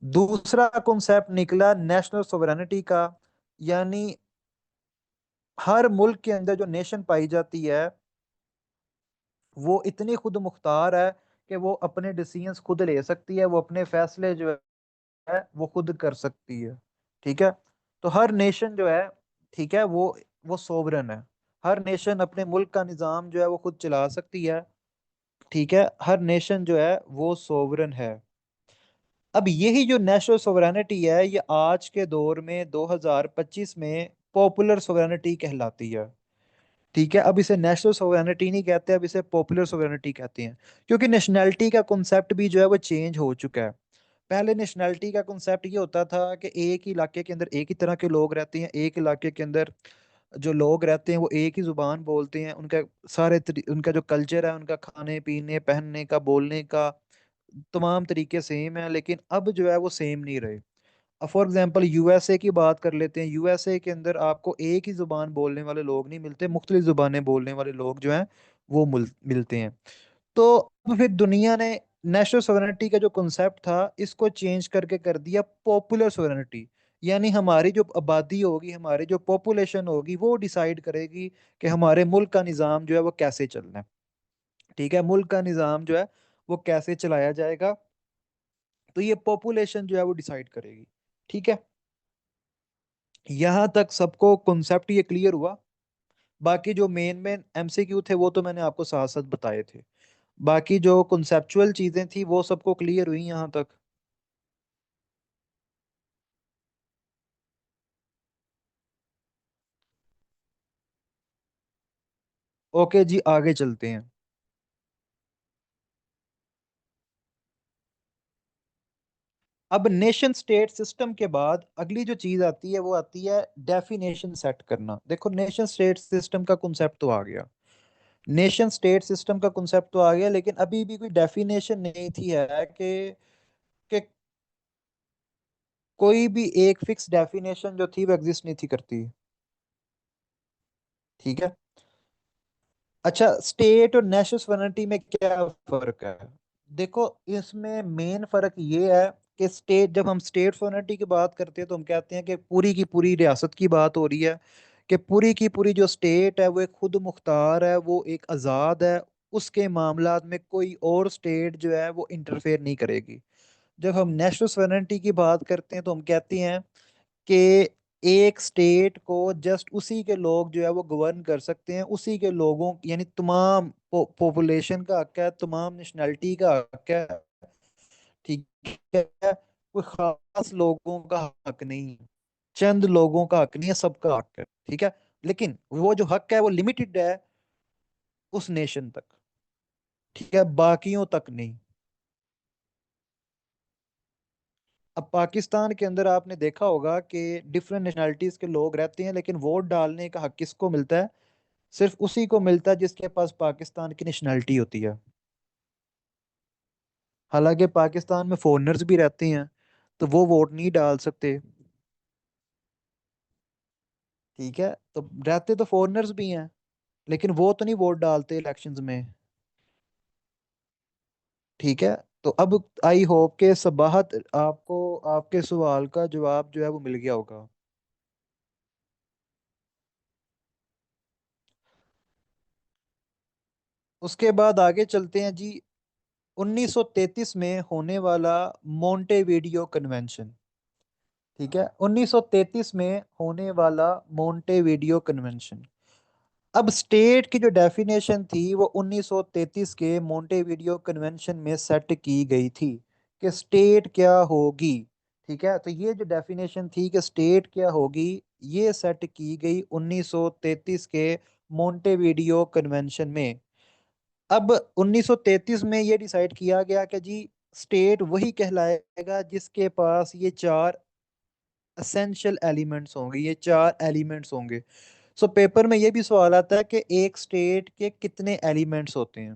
दूसरा कॉन्सेप्ट निकला नेशनल सोवरेनिटी का, यानी हर मुल्क के अंदर जो नेशन पाई जाती है वो इतनी खुद मुख्तार है कि वो अपने डिसीजंस खुद ले सकती है, वो अपने फैसले जो है वो खुद कर सकती है। ठीक है, तो हर नेशन जो है, ठीक है, वो सोवरन है। हर नेशन अपने मुल्क का निज़ाम जो है वो खुद चला सकती है। ठीक है, हर नेशन जो है वो सोवरन है। अब यही जो नेशनल सोवरेनिटी है ये आज के दौर में 2025 में पॉपुलर सोवरेनिटी कहलाती है। ठीक है, अब इसे नेशनल सोवरेनिटी नहीं कहते, अब इसे पॉपुलर सोवरेनिटी कहते हैं, क्योंकि नेशनैलिटी का कॉन्सेप्ट भी जो है वो चेंज हो चुका है। पहले नेशनैलिटी का कॉन्सेप्ट ये होता था कि एक ही इलाके के अंदर एक ही तरह के लोग रहते हैं, एक इलाके के अंदर जो लोग रहते हैं वो एक ही जुबान बोलते हैं, उनका जो कल्चर है, उनका खाने पीने पहनने का बोलने का तमाम तरीके सेम है। लेकिन अब जो है वो सेम नहीं रहे। अब फॉर एग्जांपल यूएसए की बात कर लेते हैं, यूएसए के अंदर आपको एक ही जुबान बोलने वाले लोग नहीं मिलते, मुख्तलिफ जुबानें बोलने वाले लोग जो हैं वो मिलते हैं। तो अब फिर दुनिया ने नेशनल सोवेरेनिटी का जो कॉन्सेप्ट था इसको चेंज करके कर दिया पॉपुलर सोवेरेनिटी। यानी हमारी जो आबादी होगी, हमारी जो पॉपुलेशन होगी वो डिसाइड करेगी कि हमारे मुल्क का निज़ाम जो है वो कैसे चलना है। ठीक है, मुल्क का निज़ाम जो है वो कैसे चलाया जाएगा, तो ये पॉपुलेशन जो है वो डिसाइड करेगी। ठीक है, यहाँ तक सबको कॉन्सेप्ट ये क्लियर हुआ। बाकी जो मेन मेन एमसीक्यू थे वो तो मैंने आपको साथ साथ बताए थे। बाकी जो कॉन्सेप्चुअल चीजें थी वो सबको क्लियर हुई यहाँ तक। ओके जी, आगे चलते हैं। अब नेशन स्टेट सिस्टम के बाद अगली जो चीज आती है वो आती है डेफिनेशन सेट करना। देखो, नेशन स्टेट सिस्टम का कॉन्सेप्ट तो आ गया, नेशन स्टेट सिस्टम का कॉन्सेप्ट तो आ गया, लेकिन अभी भी कोई डेफिनेशन नहीं थी है कि कोई भी एक फिक्स डेफिनेशन जो थी वो एग्जिस्ट नहीं थी करती। ठीक है, अच्छा, स्टेट और नेशनल सॉवरेनिटी में क्या फर्क है? देखो, इसमें मेन फर्क ये है कि स्टेट, जब हम स्टेट सॉवरेनिटी की बात करते हैं तो हम कहते हैं कि पूरी की पूरी रियासत की बात हो रही है, कि पूरी की पूरी जो स्टेट है वो एक खुद मुख्तार है, वो एक आज़ाद है, उसके मामलात में कोई और स्टेट जो है वो इंटरफेयर नहीं करेगी। जब हम नेशनल सॉवरेनिटी की बात करते हैं तो हम कहते हैं कि एक स्टेट को जस्ट उसी के लोग जो है वो गवर्न कर सकते हैं, उसी के लोगों यानी तमाम पॉपुलेशन का हक है, तमाम नेशनैलिटी का हक है। ठीक है, कोई खास लोगों का हक नहीं है, चंद लोगों का हक नहीं है, सबका हक है। ठीक है, लेकिन वो जो हक है वो लिमिटेड है उस नेशन तक। ठीक है, बाकियों तक नहीं। अब पाकिस्तान के अंदर आपने देखा होगा कि डिफरेंट नेशनैलिटीज के लोग रहते हैं, लेकिन वोट डालने का हक किसको मिलता है? सिर्फ उसी को मिलता है जिसके पास पाकिस्तान की नेशनैलिटी होती है। हालांकि पाकिस्तान में फॉरेनर्स भी रहते हैं, तो वो वोट नहीं डाल सकते। ठीक है, तो रहते तो फॉरेनर्स भी हैं, लेकिन वो तो नहीं वोट डालते इलेक्शंस में। ठीक है, तो अब आई होप के सबाहत आपको आपके सवाल का जवाब जो है वो मिल गया होगा। उसके बाद आगे चलते हैं जी। 1933 में होने वाला मोंटेविडियो कन्वेंशन। ठीक है, 1933 में होने वाला मोंटेविडियो कन्वेंशन। अब स्टेट की जो डेफिनेशन थी वो 1933 के मोंटेविडियो कन्वेंशन में सेट की गई थी कि स्टेट क्या होगी। ठीक है, तो ये जो डेफिनेशन थी कि स्टेट क्या होगी, ये सेट की गई 1933 के मोंटेविडियो कन्वेंशन में। अब 1933 में ये डिसाइड किया गया कि जी स्टेट वही कहलाएगा जिसके पास ये चार असेंशियल एलिमेंट्स होंगे, ये चार एलिमेंट्स होंगे। सो पेपर में ये भी सवाल आता है कि एक स्टेट के कितने एलिमेंट्स होते हैं।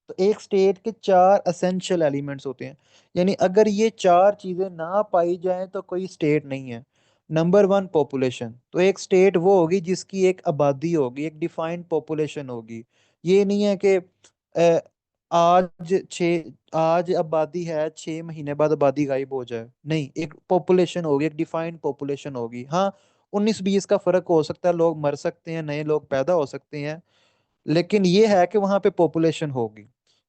तो एक स्टेट के चार असेंशियल एलिमेंट्स होते हैं, यानी अगर ये चार चीजें ना पाई जाएं तो कोई स्टेट नहीं है। Number one, population. तो एक स्टेट वो होगी जिसकी एक आबादी होगी, एक डिफाइंड पॉपुलेशन होगी। ये नहीं है कि आज आबादी है, 6 महीने बाद आबादी गायब हो जाए। नहीं, एक पॉपुलेशन होगी, एक डिफाइंड पॉपुलेशन होगी। हाँ, 19-20 का फर्क हो सकता है, लोग मर सकते हैं, नए लोग पैदा हो सकते हैं, लेकिन ये है कि वहां पे पॉपुलेशन होगी।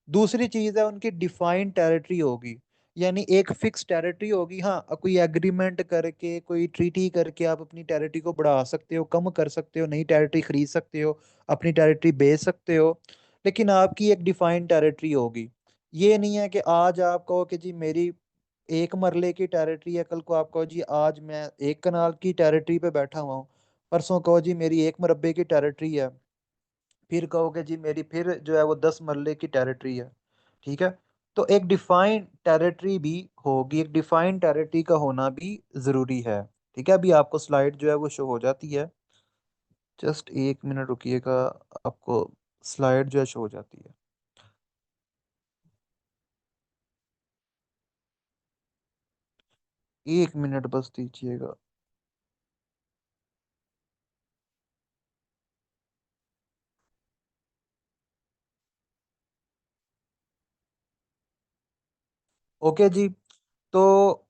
दूसरी चीज है उनकी डिफाइंड टेरिटरी होगी, यानी एक फिक्स टेरिटरी होगी। हाँ, कोई एग्रीमेंट करके, कोई ट्रीटी करके आप अपनी टेरिटरी को बढ़ा सकते हो, कम कर सकते हो, नई टेरिटरी खरीद सकते हो, अपनी टेरिटरी बेच सकते हो, लेकिन आपकी एक डिफाइंड टेरिटरी होगी। ये नहीं है कि आज आप कहो कि जी मेरी 1 मरले की टेरिटरी है, कल को आप कहो जी आज मैं 1 कनाल की टेरिटरी पे बैठा हुआ हूँ, परसों कहो जी मेरी 1 मुरब्बे की टेरिटरी है, फिर कहोगे जी मेरी फिर जो है वो 10 मरले की टेरिटरी है। ठीक है, तो एक डिफाइंड टेरिटरी भी होगी, एक डिफाइंड टेरिटरी का होना भी जरूरी है। ठीक है, अभी आपको स्लाइड जो है वो शो हो जाती है, जस्ट 1 मिनट रुकिएगा, आपको स्लाइड जो है शो हो जाती है। 1 मिनट बस दीजिएगा। ओके जी, तो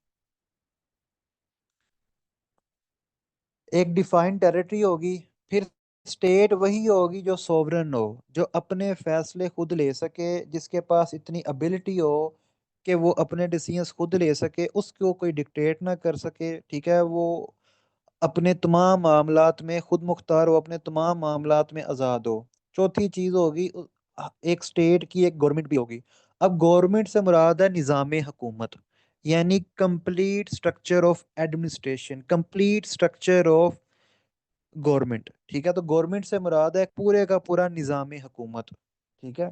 एक डिफाइंड टेरिटरी होगी, फिर स्टेट वही होगी जो सोवरन हो, जो अपने फैसले खुद ले सके, जिसके पास इतनी एबिलिटी हो कि वो अपने डिसीजंस खुद ले सके, उसको कोई डिक्टेट ना कर सके। ठीक है, वो अपने तमाम मामलात में खुद मुख्तार हो, अपने तमाम मामलात में आज़ाद हो। चौथी चीज़ होगी एक स्टेट की एक गवर्नमेंट भी होगी। अब गवर्नमेंट से मुराद है निज़ाम हुकूमत, यानी complete structure of administration, complete structure of government. ठीक है, तो गवर्नमेंट से मुराद है पूरे का पूरा निज़ाम हुकूमत। ठीक है,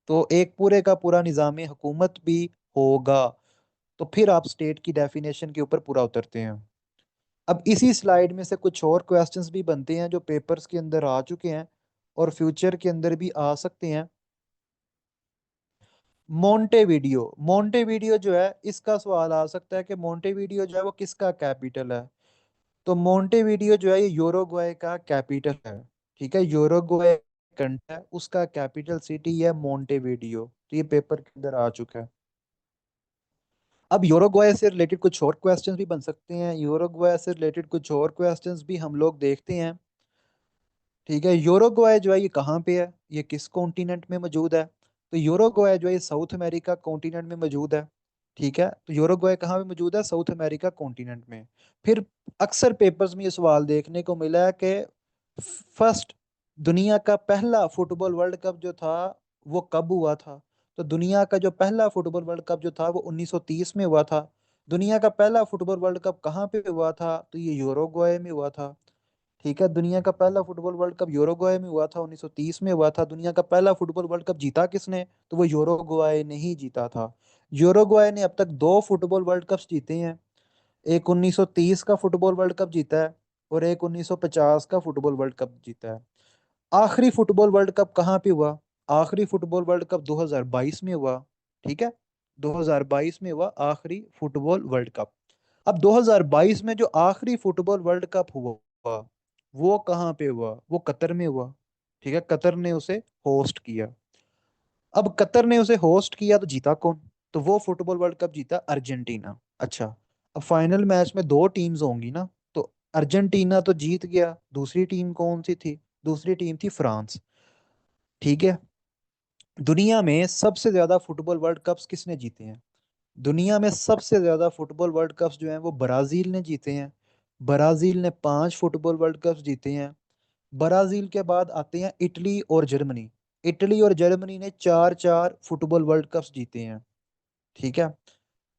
तो एक पूरे का पूरा निज़ाम हुकूमत भी होगा, तो फिर आप स्टेट की डेफिनेशन के ऊपर पूरा उतरते हैं। अब इसी स्लाइड में से कुछ और क्वेश्चंस भी बनते हैं जो पेपर्स के अंदर आ चुके हैं और फ्यूचर के अंदर भी आ सकते हैं। मोंटेविडियो, मोंटेविडियो जो है इसका सवाल आ सकता है कि मोंटेविडियो जो है वो किसका कैपिटल है? तो मोंटेविडियो जो है ये यूरुग्वे का कैपिटल है। ठीक है, यूरुग्वे कंट्री है, उसका कैपिटल सिटी है मोंटेविडियो। तो ये पेपर के अंदर आ चुका है। अब यूरुग्वाय से रिलेटेड कुछ और क्वेश्चंस भी बन सकते हैं, यूरुग्वाय से रिलेटेड कुछ और क्वेश्चंस भी हम लोग देखते हैं। ठीक है, यूरुग्वाय जो है ये कहाँ पे है, ये किस कॉन्टिनेंट में मौजूद है? तो यूरुग्वाय जो है ये साउथ अमेरिका कॉन्टिनेंट में मौजूद है। ठीक है, तो यूरुग्वाय कहाँ पे मौजूद है? साउथ अमेरिका कॉन्टिनेंट में। फिर अक्सर पेपर्स में ये सवाल देखने को मिला है कि फर्स्ट दुनिया का पहला फुटबॉल वर्ल्ड कप जो था वो कब हुआ था? तो दुनिया का जो पहला फुटबॉल वर्ल्ड कप जो था वो 1930 में हुआ था। दुनिया का पहला फुटबॉल वर्ल्ड कप कहाँ पे हुआ था? तो ये यूरुग्वाय में हुआ था। ठीक है, दुनिया का पहला फुटबॉल वर्ल्ड कप यूरुग्वाय में हुआ था, 1930 में हुआ था। दुनिया का पहला फुटबॉल वर्ल्ड कप जीता किसने? तो वो यूरुग्वाय ने ही जीता था। यूरुग्वाय ने अब तक दो फुटबॉल वर्ल्ड कप जीते हैं। एक 1930 का फुटबॉल वर्ल्ड कप जीता है और एक 1950 का फुटबॉल वर्ल्ड कप जीता है। आखिरी फुटबॉल वर्ल्ड कप कहाँ पे हुआ? आखिरी फुटबॉल वर्ल्ड कप 2022 में हुआ। ठीक है, 2022 में हुआ आखिरी फुटबॉल वर्ल्ड कप। अब 2022 में जो आखिरी फुटबॉल वर्ल्ड कप हुआ वो कहाँ पे हुआ? वो कतर में हुआ। ठीक है, कतर ने उसे होस्ट किया। अब कतर ने उसे होस्ट किया तो जीता कौन? तो वो फुटबॉल वर्ल्ड कप जीता अर्जेंटीना। अच्छा, अब फाइनल मैच में दो टीम्स होंगी ना, तो अर्जेंटीना तो जीत गया, दूसरी टीम कौन सी थी? दूसरी टीम थी फ्रांस। ठीक है, दुनिया में सबसे ज्यादा फुटबॉल वर्ल्ड कप्स किसने जीते हैं? दुनिया में सबसे ज्यादा फुटबॉल वर्ल्ड कप्स जो हैं वो ब्राजील ने जीते हैं। ब्राजील ने 5 फुटबॉल वर्ल्ड कप्स जीते हैं। ब्राजील के बाद आते हैं इटली और जर्मनी। इटली और जर्मनी ने 4 4 फुटबॉल वर्ल्ड कप्स जीते हैं। ठीक है,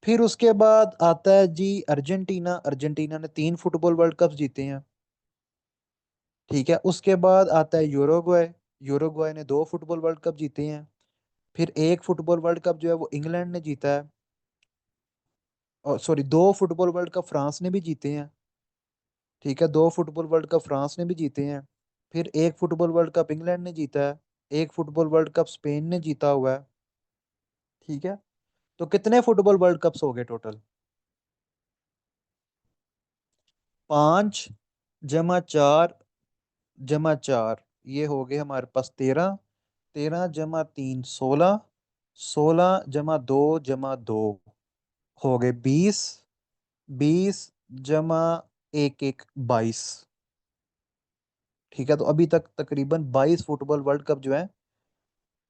फिर उसके बाद आता है जी अर्जेंटीना। अर्जेंटीना ने 3 फुटबॉल वर्ल्ड कप्स जीते हैं। ठीक है, उसके बाद आता है यूरुग्वाय। यूरुग्वाय ने 2 फुटबॉल वर्ल्ड कप जीते हैं। फिर एक फुटबॉल वर्ल्ड कप जो है वो इंग्लैंड ने जीता है। और sorry, 2 football world cup France ने भी जीते हैं। ठीक है, 2 फुटबॉल वर्ल्ड कप फ्रांस ने भी जीते हैं। फिर एक फुटबॉल वर्ल्ड कप इंग्लैंड ने जीता है। एक फुटबॉल वर्ल्ड कप स्पेन ने जीता हुआ है। ठीक है, तो कितने फुटबॉल वर्ल्ड कप्स हो गए टोटल? 5 जमा 4 ये हो गए हमारे पास 13। 13 जमा 3 16। 16 जमा 2 जमा 2 हो गए 20। 20 जमा 1 1 22। ठीक है, तो अभी तक तकरीबन 22 फुटबॉल वर्ल्ड कप जो है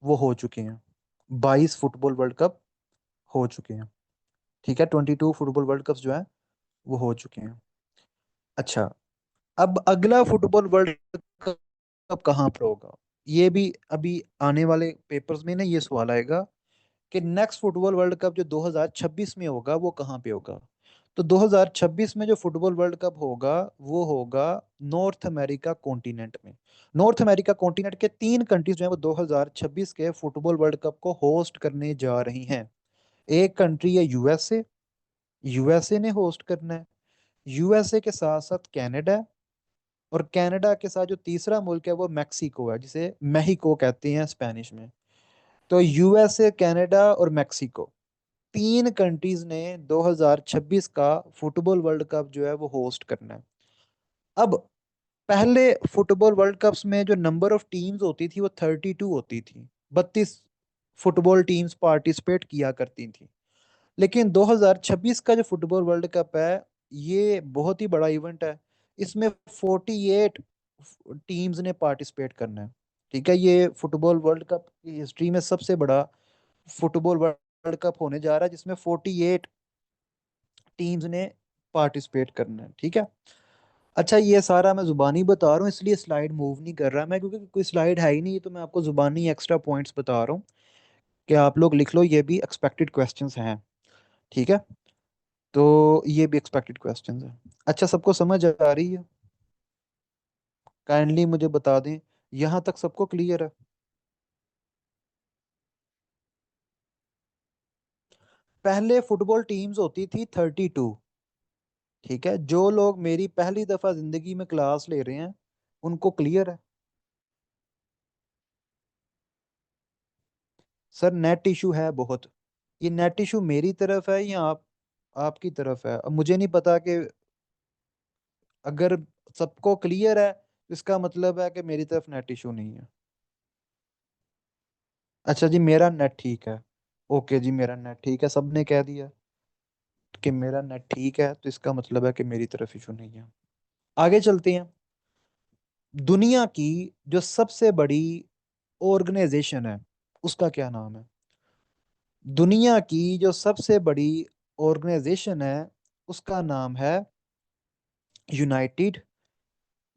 वो हो चुके हैं। 22 फुटबॉल वर्ल्ड कप हो चुके हैं। ठीक है, 22 फुटबॉल वर्ल्ड कप जो है वो हो चुके हैं। अच्छा, अब अगला फुटबॉल वर्ल्ड कप कहाँ पर होगा? ये भी अभी आने वाले पेपर्स में ना ये सवाल आएगा कि नेक्स्ट फुटबॉल वर्ल्ड कप जो 2026 में होगा वो कहाँ पे होगा? तो 2026 में जो फुटबॉल वर्ल्ड कप होगा वो होगा नॉर्थ अमेरिका कॉन्टिनेंट में। नॉर्थ अमेरिका कॉन्टिनेंट के 3 कंट्रीज जो है वो 2026 के फुटबॉल वर्ल्ड कप को होस्ट करने जा रही हैं। एक कंट्री है यूएसए। यूएसए ने होस्ट करना है। यूएसए के साथ साथ कनाडा है। और कनाडा के साथ जो तीसरा मुल्क है वो मैक्सिको है, जिसे मेहिको कहते हैं स्पेनिश में। तो यूएसए, कनाडा और मैक्सिको, 3 कंट्रीज ने 2026 का फुटबॉल वर्ल्ड कप जो है वो होस्ट करना है। अब पहले फुटबॉल वर्ल्ड कप्स में जो नंबर ऑफ टीम्स होती थी वो 32 होती थी। 32 फुटबॉल टीम्स पार्टिसिपेट किया करती थी। लेकिन 2026 का जो फुटबॉल वर्ल्ड कप है ये बहुत ही बड़ा इवेंट है। इसमें 48 टीम्स ने पार्टिसिपेट करना है। ठीक है, ये फुटबॉल वर्ल्ड कप की हिस्ट्री में सबसे बड़ा फुटबॉल वर्ल्ड कप होने जा रहा है जिसमें 48 टीम्स ने पार्टिसिपेट करना है। ठीक है, अच्छा ये सारा मैं जुबानी बता रहा हूँ इसलिए स्लाइड मूव नहीं कर रहा मैं, क्योंकि कोई स्लाइड है ही नहीं, तो मैं आपको जुबानी एक्स्ट्रा पॉइंट्स बता रहा हूँ कि आप लोग लिख लो, ये भी एक्सपेक्टेड क्वेश्चंस हैं। ठीक है, तो ये भी एक्सपेक्टेड क्वेश्चंस हैं। अच्छा, सबको समझ आ रही है? काइंडली मुझे बता दें, यहाँ तक सबको क्लियर है? पहले फुटबॉल टीम्स होती थी 32। ठीक है, जो लोग मेरी पहली दफा जिंदगी में क्लास ले रहे हैं उनको क्लियर है? सर नेट इशू है बहुत। ये नेट इशू मेरी तरफ है या आपकी तरफ है? अब मुझे नहीं पता कि अगर सबको क्लियर है तो इसका मतलब है कि मेरी तरफ नेट इशू नहीं है। अच्छा जी, मेरा नेट ठीक है। ओके जी, मेरा नेट ठीक है, सबने कह दिया कि मेरा नेट ठीक है, तो इसका मतलब है कि मेरी तरफ इशू नहीं है। आगे चलते हैं। दुनिया की जो सबसे बड़ी ऑर्गेनाइजेशन है, उसका क्या नाम है? दुनिया की जो सबसे बड़ी ऑर्गेनाइजेशन है, उसका नाम है United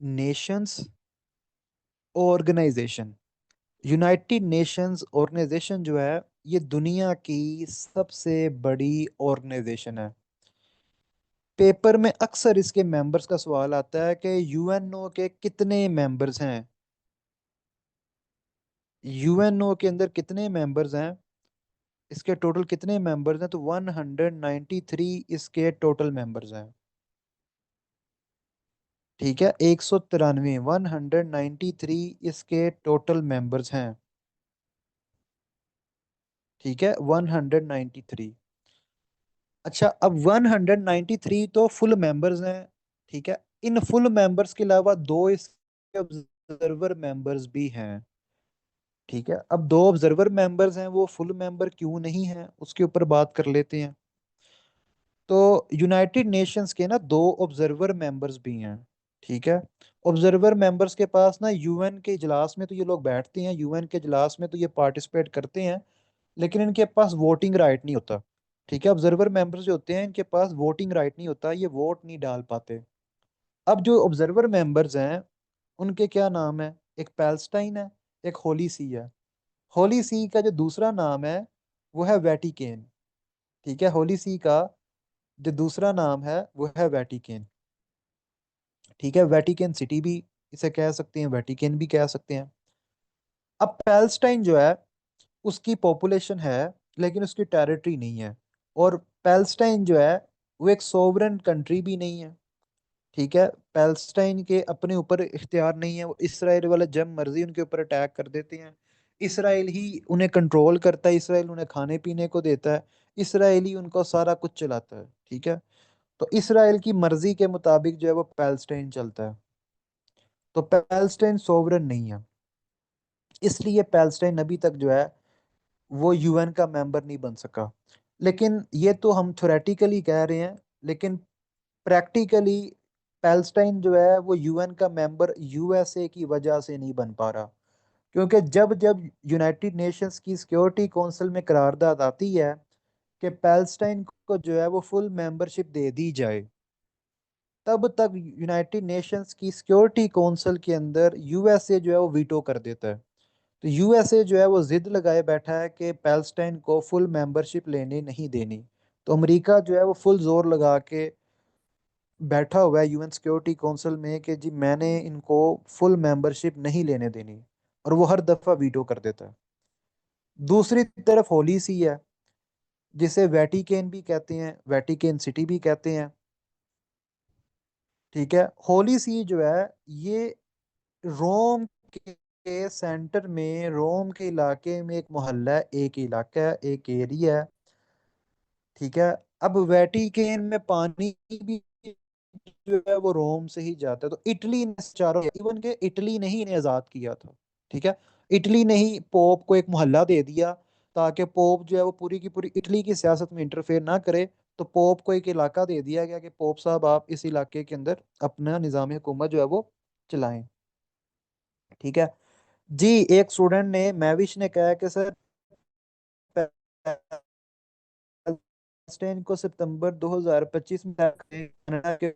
Nations Organization. United Nations Organization जो है, ये दुनिया की सबसे बड़ी ऑर्गेनाइजेशन है। पेपर में अक्सर इसके मेंबर्स का सवाल आता है कि यूएनओ के कितने मेंबर्स हैं। यूएनओ के अंदर कितने मेंबर्स हैं, इसके टोटल कितने मेंबर्स हैं? तो 193 इसके टोटल मेंबर्स हैं। ठीक है, 193, 193 इसके टोटल मेंबर्स हैं। ठीक है, 193। अच्छा, अब 193 तो फुल मेंबर्स हैं। ठीक है, इन फुल मेंबर्स के अलावा दो इसके ऑब्जर्वर मेंबर्स भी हैं। ठीक है, अब दो ऑब्जर्वर मेंबर्स हैं, वो फुल मेंबर क्यों नहीं है, उसके ऊपर बात कर लेते हैं। तो यूनाइटेड नेशंस के ना दो ऑब्जर्वर मेंबर्स भी हैं। ठीक है, ऑब्जर्वर मेंबर्स के पास ना यूएन के इजलास में तो ये लोग बैठते हैं, यूएन के इजलास में तो ये पार्टिसिपेट करते हैं, लेकिन इनके पास वोटिंग राइट नहीं होता। ठीक है, ऑब्जर्वर मेंबर्स जो होते हैं, इनके पास वोटिंग राइट नहीं होता, ये वोट नहीं डाल पाते। अब जो ऑब्जर्वर मेंबर्स हैं, उनके क्या नाम है? एक पैलेस्टाइन है, एक होली सी है। होली सी का जो दूसरा नाम है, वो है वेटिकेन। ठीक है, होली सी का जो दूसरा नाम है, वो है वेटिकेन। ठीक है, वेटिकन सिटी भी इसे कह सकते हैं, वेटिकन भी कह सकते हैं। अब पैलेस्टाइन जो है, उसकी पॉपुलेशन है, लेकिन उसकी टेरिटरी नहीं है। और पैलेस्टाइन जो है, वो एक सोवरेन कंट्री भी नहीं है। ठीक है, पैलेस्टाइन के अपने ऊपर इख्तियार नहीं है, वो इसराइल वाले जब मर्जी उनके ऊपर अटैक कर देते हैं। इसराइल ही उन्हें कंट्रोल करता है, इसराइल उन्हें खाने पीने को देता है, इसराइल ही उनको सारा कुछ चलाता है। ठीक है, तो इसराइल की मर्जी के मुताबिक जो है वो पैलेस्टाइन चलता है। तो पैलेस्टाइन सोवरेन नहीं है, इसलिए पैलेस्टाइन अभी तक जो है वो यूएन का मेंबर नहीं बन सका। लेकिन ये तो हम थ्योरेटिकली कह रहे हैं, लेकिन प्रैक्टिकली पैलेस्टाइन जो है वो यूएन का मेंबर यूएसए की वजह से नहीं बन पा रहा। क्योंकि जब जब यूनाइटेड नेशंस की सिक्योरिटी काउंसिल में करारदाद आती है कि पैलेस्टाइन को जो है वो फुल मेंबरशिप दे दी जाए, तब तक यूनाइटेड नेशंस की सिक्योरिटी काउंसिल के अंदर यूएसए जो है वो वीटो कर देता है। तो यूएसए जो है वो जिद लगाए बैठा है कि पैलेस्टाइन को फुल मेंबरशिप लेने नहीं देनी। तो अमेरिका जो है वो फुल जोर लगा के बैठा हुआ है यूएन सिक्योरिटी काउंसिल में कि जी मैंने इनको फुल मेंबरशिप नहीं लेने देनी, और वो हर दफा वीटो कर देता है। दूसरी तरफ होली सी है, जिसे वेटिकन भी कहते हैं, वेटिकन सिटी भी कहते हैं। ठीक है, होली सी जो है, ये रोम के सेंटर में, रोम के इलाके में एक मोहल्ला है, एक इलाका है, एक एरिया है। ठीक है, अब वेटिकन में पानी भी जो है वो रोम से ही जाता है। तो इटली ने चारों, इवन के इटली ने ही इन्हें आजाद किया था। ठीक है, इटली ने ही पोप को एक मोहल्ला दे दिया, ताकि पोप जो है वो पूरी की पूरी इटली की सियासत में इंटरफेयर ना करे। तो पोप को एक इलाका दे दिया गया कि पोप साहब आप इस इलाके के अंदर अपना निज़ाम हुकूमत जो है वो चलाएं। ठीक है जी, एक स्टूडेंट ने, मैविश ने कहा कि सर पैलेस्टाइन को सितंबर 2025 में कनाडा के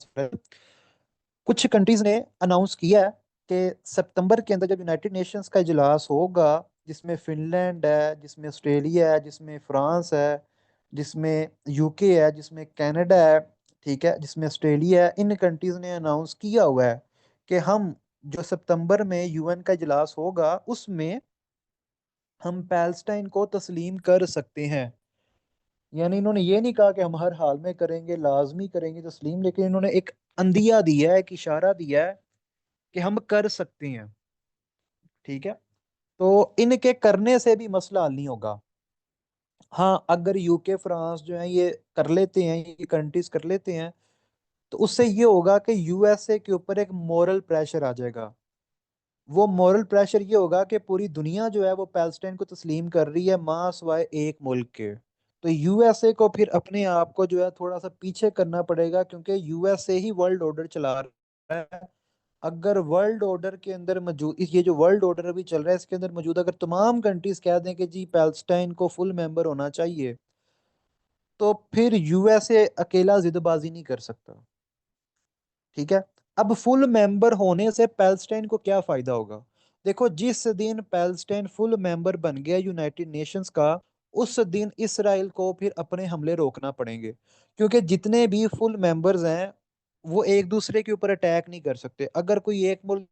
कुछ कंट्रीज ने अनाउंस किया है कि सितंबर के अंदर जब यूनाइटेड नेशंस का इजलास होगा, जिसमें फिनलैंड है, जिसमें ऑस्ट्रेलिया है, जिसमें फ्रांस है, जिसमें यूके है, जिसमें कनाडा है, ठीक है, जिसमें ऑस्ट्रेलिया है, इन कंट्रीज ने अनाउंस किया हुआ है कि हम जो सितंबर में यूएन का इजलास होगा, उसमें हम पैलेस्टाइन को तस्लीम कर सकते हैं। यानी इन्होंने ये नहीं कहा कि हम हर हाल में करेंगे, लाजमी करेंगे तस्लीम, लेकिन इन्होंने एक अंदिया दिया है, एक इशारा दिया है कि हम कर सकते हैं। ठीक है, तो इनके करने से भी मसला हल नहीं होगा। हाँ, अगर यूके फ्रांस जो है ये कर लेते हैं, ये कंट्रीज कर लेते हैं, तो उससे ये होगा कि यूएसए के ऊपर एक मोरल प्रेशर आ जाएगा। वो मॉरल प्रेशर ये होगा कि पूरी दुनिया जो है वो पैलेस्टाइन को तस्लीम कर रही है, मां सिवाय एक मुल्क के। तो यूएसए को फिर अपने आप को जो है थोड़ा सा पीछे करना पड़ेगा, क्योंकि यूएसए ही वर्ल्ड ऑर्डर चला रहा है। अगर वर्ल्ड ऑर्डर के अंदर मौजूद ये जो वर्ल्ड ऑर्डर अभी चल रहा है इसके अंदर मौजूद अगर तमाम कंट्रीज कह दें कि जी पैलेस्टाइन को फुल मेंबर होना चाहिए, तो फिर यूएसए अकेला जिदबाजी नहीं कर सकता। ठीक है। अब फुल मेंबर होने से पैलेस्टाइन को क्या फायदा होगा? देखो, जिस दिन पैलेस्टाइन फुल मेंबर बन गया यूनाइटेड नेशंस का, उस दिन इसराइल को फिर अपने हमले रोकना पड़ेंगे, क्योंकि जितने भी फुल मेंबर्स हैं वो एक दूसरे के ऊपर अटैक नहीं कर सकते। अगर कोई एक मुल्क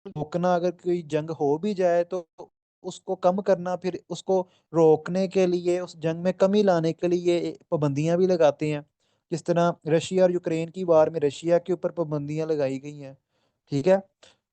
रोकना, अगर कोई जंग हो भी जाए तो उसको कम करना, फिर उसको रोकने के लिए, उस जंग में कमी लाने के लिए पाबंदियां भी लगाते हैं। जिस तरह रशिया और यूक्रेन की वार में रशिया के ऊपर पाबंदियां लगाई गई हैं। ठीक है।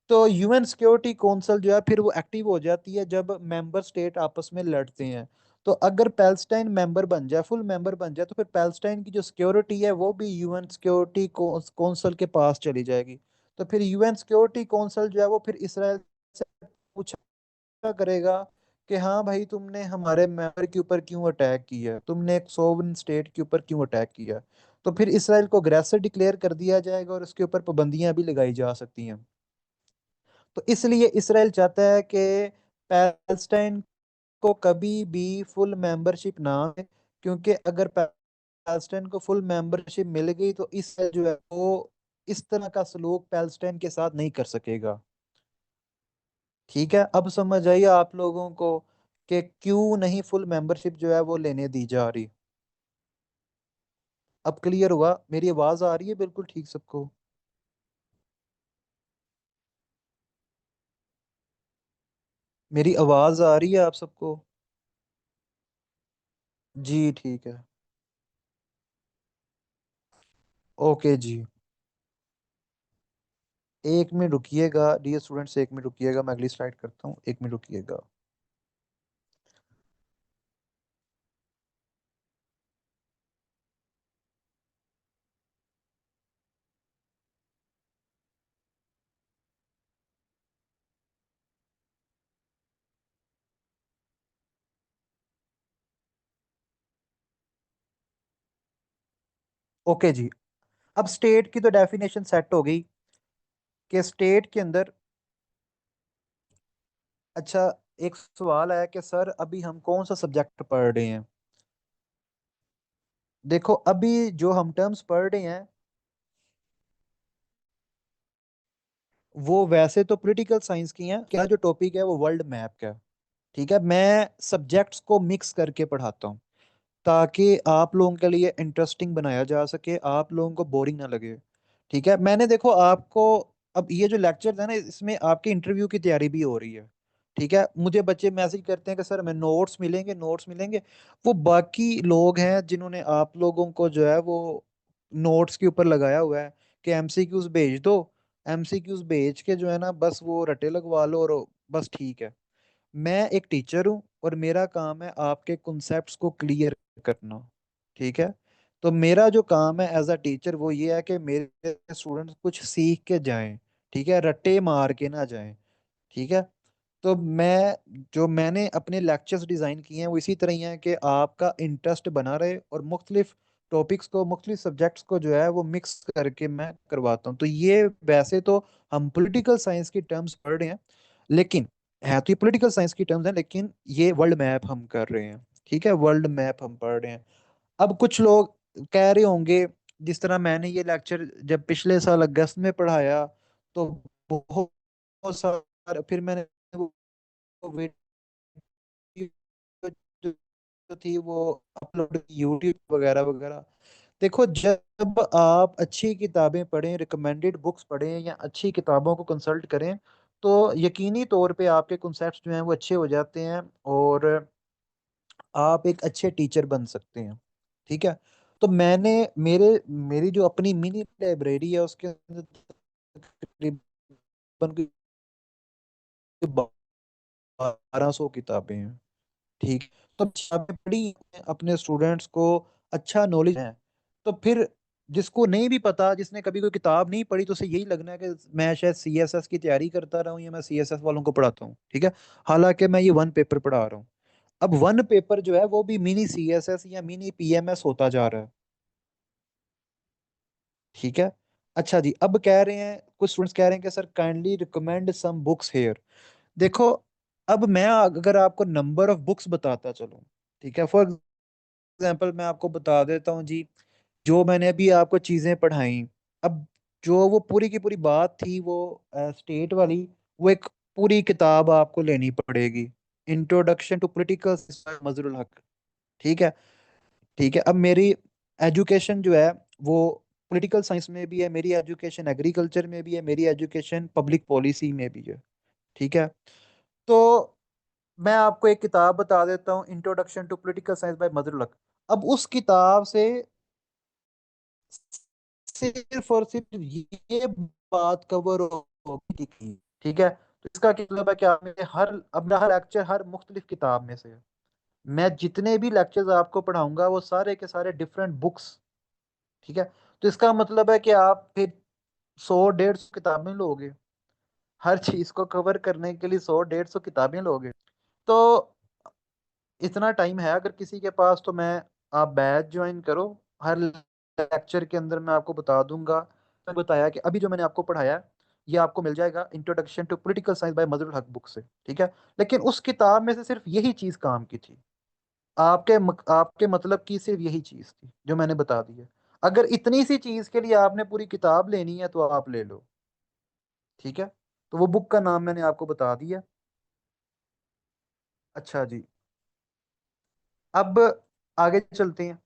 तो यूएन सिक्योरिटी काउंसिल जो है फिर वो एक्टिव हो जाती है जब मेंबर स्टेट आपस में लड़ते हैं। तो अगर पैलेस्टाइन मेंबर बन जाए, फुल मेंबर बन जाए, तो फिर पैलेस्टाइन की जो सिक्योरिटी है वो भी यूएन सिक्योरिटी काउंसिल के पास चली जाएगी। तो फिर यूएन सिक्योरिटी काउंसिल जो है वो फिर इसराइल से पूछा करेगा कि हाँ भाई, तुमने हमारे मेंबर के ऊपर क्यों अटैक किया, तुमने एक सोवरेन स्टेट के ऊपर क्यों अटैक किया। तो फिर इसराइल को अग्रेसर डिक्लेयर कर दिया जाएगा और उसके ऊपर पाबंदियां भी लगाई जा सकती हैं। तो इसलिए इसराइल चाहता है कि पैलेस्टाइन को कभी भी फुल मेंबरशिप ना मिले, क्योंकि अगर पैलेस्टाइन को फुल मेंबरशिप मिल गई तो इसराइल जो है वो इस तरह का सलूक पैलेस्टाइन के साथ नहीं कर सकेगा। ठीक है, अब समझ आई आप लोगों को कि क्यों नहीं फुल मेंबरशिप जो है वो लेने दी जा रही? अब क्लियर हुआ? मेरी आवाज आ रही है बिल्कुल ठीक सबको? मेरी आवाज आ रही है आप सबको? जी ठीक है। ओके जी। एक मिनट रुकिएगा डियर स्टूडेंट्स, एक मिनट रुकिएगा, मैं अगली स्लाइड करता हूँ, एक मिनट रुकिएगा। ओके जी। अब स्टेट की तो डेफिनेशन सेट हो गई कि स्टेट के अंदर। अच्छा, एक सवाल आया कि सर अभी हम कौन सा सब्जेक्ट पढ़ रहे हैं? देखो, अभी जो हम टर्म्स पढ़ रहे हैं वो वैसे तो पॉलिटिकल साइंस की हैं। क्या जो टॉपिक है वो वर्ल्ड मैप का है। ठीक है, मैं सब्जेक्ट्स को मिक्स करके पढ़ाता हूँ ताकि आप लोगों के लिए इंटरेस्टिंग बनाया जा सके, आप लोगों को बोरिंग ना लगे। ठीक है, मैंने देखो आपको, अब ये जो लेक्चर है ना इसमें आपके इंटरव्यू की तैयारी भी हो रही है। ठीक है, मुझे बच्चे मैसेज करते हैं कि सर हमें नोट्स मिलेंगे, नोट्स मिलेंगे। वो बाकी लोग हैं जिन्होंने आप लोगों को जो है वो नोट्स के ऊपर लगाया हुआ है कि एमसीक्यूज भेज दो, एमसीक्यूज भेज के जो है ना बस वो रटे लगवा लो और बस ठीक है। मैं एक टीचर हूँ और मेरा काम है आपके कॉन्सेप्ट्स को क्लियर करना। ठीक है। तो मेरा जो काम है एज अ टीचर वो ये है कि मेरे स्टूडेंट्स कुछ सीख के जाएं। ठीक है, रट्टे मार के ना जाएं। ठीक है। तो मैंने अपने लेक्चर्स डिज़ाइन किए हैं वो इसी तरह ही हैं कि आपका इंटरेस्ट बना रहे, और मुख्तलिफ टॉपिक्स को, मुख्तलिफ सब्जेक्ट्स को जो है वो मिक्स करके मैं करवाता हूँ। तो ये वैसे तो हम पॉलिटिकल साइंस की टर्म्स पढ़ रहे हैं, लेकिन है तो ये पॉलिटिकल साइंस की टर्म्स हैं, लेकिन ये वर्ल्ड मैप हम कर रहे हैं। ठीक है, वर्ल्ड मैप हम पढ़ रहे हैं। अब कुछ लोग कह रहे होंगे, जिस तरह मैंने ये लेक्चर जब पिछले साल अगस्त में पढ़ाया तो बहुत बहुत सारा, फिर मैंने वो वीडियो जो जो थी वो अपलोड यूट्यूब वगैरह वगैरह। देखो, जब आप अच्छी किताबें पढ़ें, रिकमेंडेड बुक्स पढ़ें या अच्छी किताबों को कंसल्ट करें, तो यकीनी तौर पे आपके कॉन्सेप्ट्स जो हैं वो अच्छे हो जाते हैं और आप एक अच्छे टीचर बन सकते हैं। ठीक है। तो मैंने मेरे मेरी जो अपनी मिनी लाइब्रेरी है उसके अंदर तकरीबन 1200 किताबें हैं। ठीक। तो किताबें पढ़ी हैं, अपने स्टूडेंट्स को अच्छा नॉलेज है। तो फिर जिसको नहीं भी पता, जिसने कभी कोई किताब नहीं पढ़ी, तो उसे यही लगना है कि मैं शायद सीएसएस की तैयारी करता रहा हूँ या मैं सीएसएस वालों को पढ़ाता हूँ, ठीक है। हालांकि मैं ये वन पेपर पढ़ा रहा हूँ। अब वन पेपर जो है वो भी मिनी सीएसएस या मिनी पीएमएस होता जा रहा है, ठीक है। अच्छा जी, अब कह रहे हैं कुछ स्टूडेंट्स कह रहे हैं कि sir kindly recommend some books here. देखो, अब मैं अगर आपको नंबर ऑफ बुक्स बताता चलूं, ठीक है, फॉर एग्जाम्पल मैं आपको बता देता हूँ जी, जो मैंने अभी आपको चीजें पढ़ाई। अब जो वो पूरी की पूरी बात थी वो स्टेट वाली, वो एक पूरी किताब आपको लेनी पड़ेगी, इंट्रोडक्शन टू पॉलिटिकल मजरुल हक, ठीक है। ठीक है, अब मेरी एजुकेशन जो है वो पॉलिटिकल साइंस में भी है, मेरी एजुकेशन एग्रीकल्चर में भी है, मेरी एजुकेशन पब्लिक पॉलिसी में भी है, ठीक है। तो मैं आपको एक किताब बता देता हूँ, introduction to political science by मदर लक। अब उस किताब से सिर्फ और सिर्फ ये बात कवर होगी की, ठीक है। तो इसका मतलब है कि आपने हर अपना हर लेक्चर हर मुख्तलिफ किताब में से है। मैं जितने भी लेक्चर्स आपको पढ़ाऊंगा वो सारे के सारे डिफरेंट बुक्स, ठीक है। तो इसका मतलब है कि आप फिर 100 150 किताबें लोगे, हर चीज को कवर करने के लिए 100 150 किताबें लोगे। तो इतना टाइम है अगर किसी के पास, तो मैं आप बैच ज्वाइन करो, हर लेक्चर के अंदर मैं आपको बता दूंगा। मैं बताया कि अभी जो मैंने आपको पढ़ाया है, ये आपको मिल जाएगा introduction to political science by Mazharul Haque book से, ठीक है। लेकिन उस किताब में से सिर्फ यही चीज काम की थी, आपके मतलब की सिर्फ यही चीज थी जो मैंने बता दी है। अगर इतनी सी चीज के लिए आपने पूरी किताब लेनी है तो आप ले लो, ठीक है। तो वो बुक का नाम मैंने आपको बता दिया। अच्छा जी, अब आगे चलते हैं।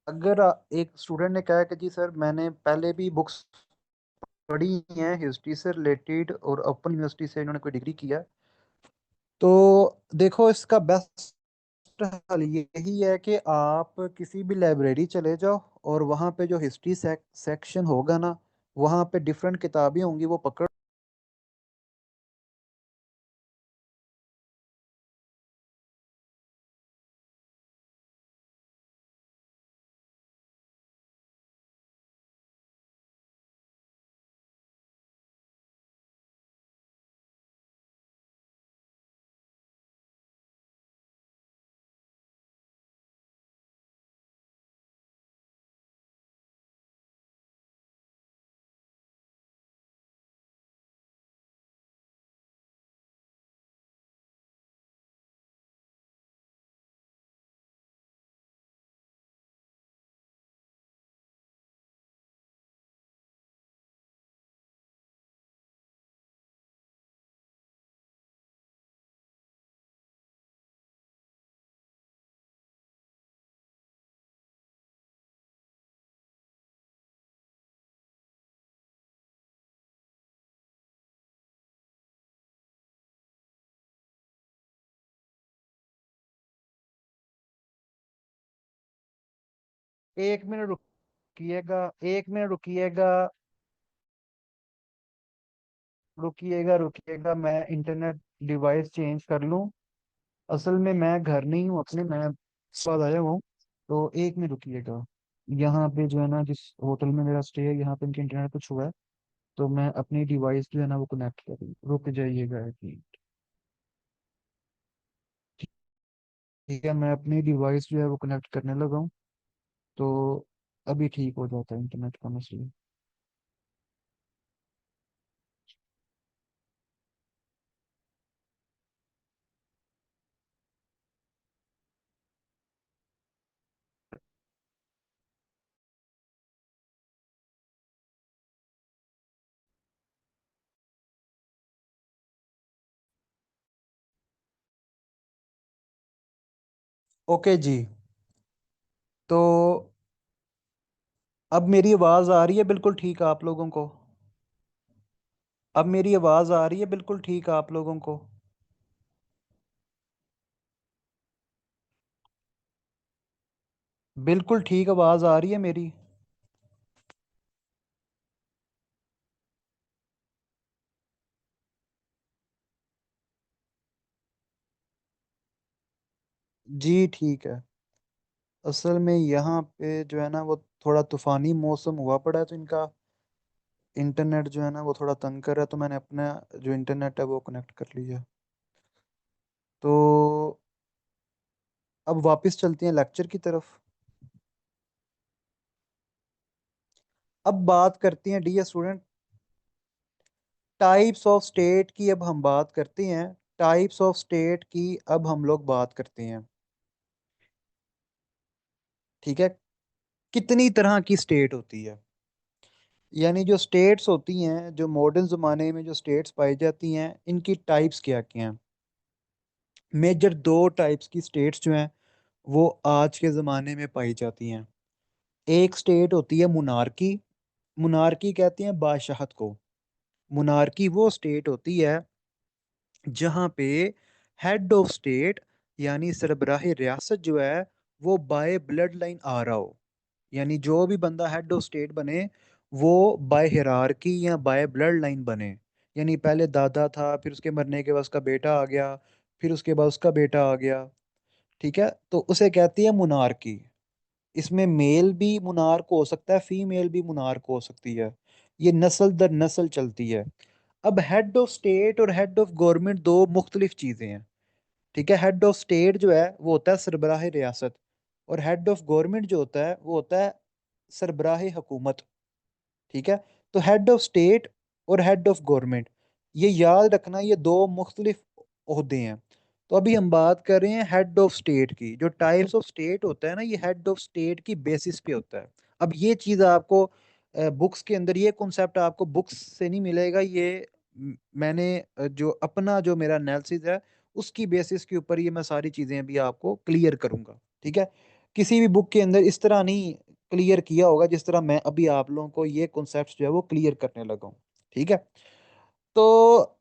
अगर एक स्टूडेंट ने कहा कि जी सर मैंने पहले भी बुक्स पढ़ी हैं हिस्ट्री से रिलेटेड और ओपन यूनिवर्सिटी से इन्होंने कोई डिग्री किया है, तो देखो इसका बेस्ट हल यही है कि आप किसी भी लाइब्रेरी चले जाओ और वहाँ पे जो हिस्ट्री सेक्शन होगा ना, वहाँ पे डिफरेंट किताबें होंगी, वो पकड़। एक मिनट रुकिएगा, एक मिनट रुकिएगा, रुकिएगा, मैं इंटरनेट डिवाइस चेंज कर लूँ। असल में मैं घर नहीं हूँ अपने, मैं बाद आया हुआ हूँ। तो एक मिनट रुकिएगा। यहाँ पे जो है ना, जिस होटल में मेरा स्टे है, यहाँ पे इनके इंटरनेट कुछ हुआ है, तो मैं अपनी डिवाइस जो है ना वो कनेक्ट कर रही हूँ। रुक जाइएगा एक मिनट। ठीक है, मैं अपनी डिवाइस जो है वो कनेक्ट करने लगा हूँ। तो अभी ठीक हो जाता है इंटरनेट का मसला। ओके जी, तो अब मेरी आवाज़ आ रही है बिल्कुल ठीक आप लोगों को? अब मेरी आवाज आ रही है बिल्कुल ठीक आप लोगों को? बिल्कुल ठीक आवाज आ रही है मेरी? जी ठीक है। असल में यहाँ पे जो है ना वो थोड़ा तूफानी मौसम हुआ पड़ा है, तो इनका इंटरनेट जो है ना वो थोड़ा तंग कर रहा है, तो मैंने अपना जो इंटरनेट है वो कनेक्ट कर लिया। तो अब वापस चलते हैं लेक्चर की तरफ। अब बात करते हैं dear student, types of state की। अब हम बात करते हैं टाइप्स ऑफ स्टेट की। अब हम लोग बात करते हैं, ठीक है, कितनी तरह की स्टेट होती है। यानी जो स्टेट्स होती हैं, जो मॉडर्न ज़माने में जो स्टेट्स पाई जाती हैं, इनकी टाइप्स क्या क्या हैं। मेजर दो टाइप्स की स्टेट्स जो हैं वो आज के ज़माने में पाई जाती हैं। एक स्टेट होती है मुनारकी। मुनारकी कहते हैं बादशाहत को। मुनारकी वो स्टेट होती है जहाँ पे हेड ऑफ स्टेट यानी सरबराह रियासत जो है वो बाय ब्लड लाइन आ रहा हो। यानी जो भी बंदा हेड ऑफ स्टेट बने वो बाय हिरारकी या बाय ब्लड लाइन बने। यानी पहले दादा था, फिर उसके मरने के बाद उसका बेटा आ गया, फिर उसके बाद उसका बेटा आ गया। ठीक है, तो उसे कहती है मुनारकी। इसमें मेल भी मुनार्क हो सकता है, फीमेल भी मुनार्क हो सकती है। ये नस्ल दर नस्ल चलती है। अब हेड ऑफ स्टेट और हेड ऑफ गवर्नमेंट दो मुख्तलिफ चीज़ें हैं। ठीक है, हेड ऑफ स्टेट जो है वो होता है सरबराह रियासत, और हेड ऑफ गवर्नमेंट जो होता है वो होता है सरबराह हुकूमत। ठीक है, तो हेड ऑफ स्टेट और हेड ऑफ गवर्नमेंट, ये याद रखना, ये दो मुख्तलिफ ओहदे हैं। तो अभी हम बात कर रहे हैं हेड ऑफ स्टेट की। जो टाइप्स ऑफ स्टेट होता है ना, ये हेड ऑफ स्टेट की बेसिस पे होता है। अब ये चीज़ आपको बुक्स के अंदर, ये कॉन्सेप्ट आपको बुक्स से नहीं मिलेगा। ये मैंने जो अपना जो मेरा एनालिसिस है उसकी बेसिस के ऊपर ये मैं सारी चीज़ें अभी आपको क्लियर करूंगा। ठीक है, किसी भी बुक के अंदर इस तरह नहीं क्लियर किया होगा जिस तरह मैं अभी आप लोगों को ये कॉन्सेप्ट जो है वो क्लियर करने लगा हूँ। ठीक है, तो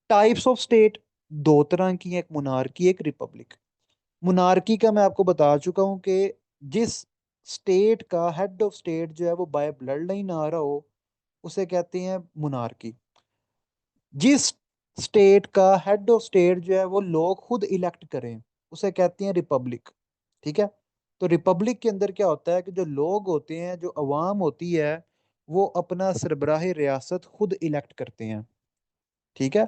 टाइप्स ऑफ स्टेट दो तरह की हैं, एक मोनार्की एक रिपब्लिक। मोनार्की का मैं आपको बता चुका हूँ कि जिस स्टेट का हेड ऑफ स्टेट जो है वो बाय ब्लड लाइन आ रहा हो उसे कहते हैं मोनार्की। जिस स्टेट का हेड ऑफ स्टेट जो है वो लोग खुद इलेक्ट करें उसे कहते हैं रिपब्लिक। ठीक है, तो रिपब्लिक के अंदर क्या होता है कि जो लोग होते हैं, जो अवाम होती है, वो अपना सरबराह रियासत खुद इलेक्ट करते हैं। ठीक है,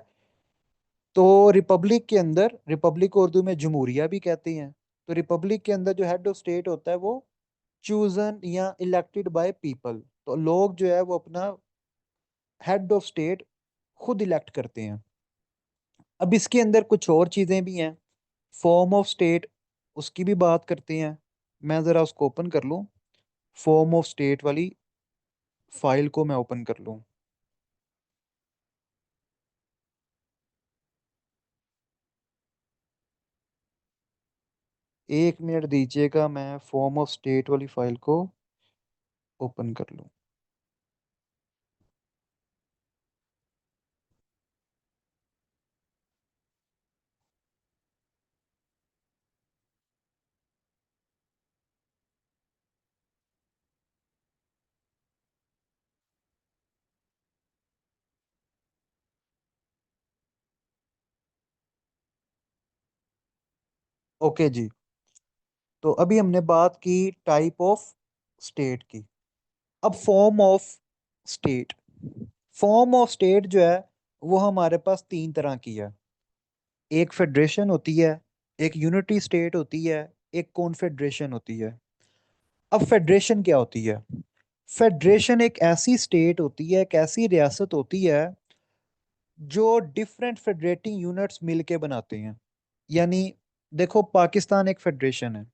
तो रिपब्लिक के अंदर, रिपब्लिक को उर्दू में जमहूरिया भी कहते हैं। तो रिपब्लिक के अंदर जो हेड ऑफ स्टेट होता है वो चूजन या इलेक्टेड बाय पीपल। तो लोग जो है वो अपना हेड ऑफ स्टेट खुद इलेक्ट करते हैं। अब इसके अंदर कुछ और चीज़ें भी हैं, फॉर्म ऑफ स्टेट, उसकी भी बात करते हैं। मैं ज़रा उसको ओपन कर लूँ, फॉर्म ऑफ स्टेट वाली फाइल को मैं ओपन कर लूँ। 1 मिनट दीजिएगा, मैं फॉर्म ऑफ स्टेट वाली फाइल को ओपन कर लूँ। ओके जी, तो अभी हमने बात की टाइप ऑफ स्टेट की। अब form of state, form of state जो है वो हमारे पास तीन तरह की है। एक फेडरेशन होती है, एक यूनिटी स्टेट होती है, एक कॉन्फेडरेशन होती है। अब फेडरेशन क्या होती है? फेडरेशन एक ऐसी स्टेट होती है, एक ऐसी रियासत होती है जो डिफरेंट फेडरेटिंग यूनिट्स मिलके बनाते हैं। यानी देखो, पाकिस्तान एक फेडरेशन है।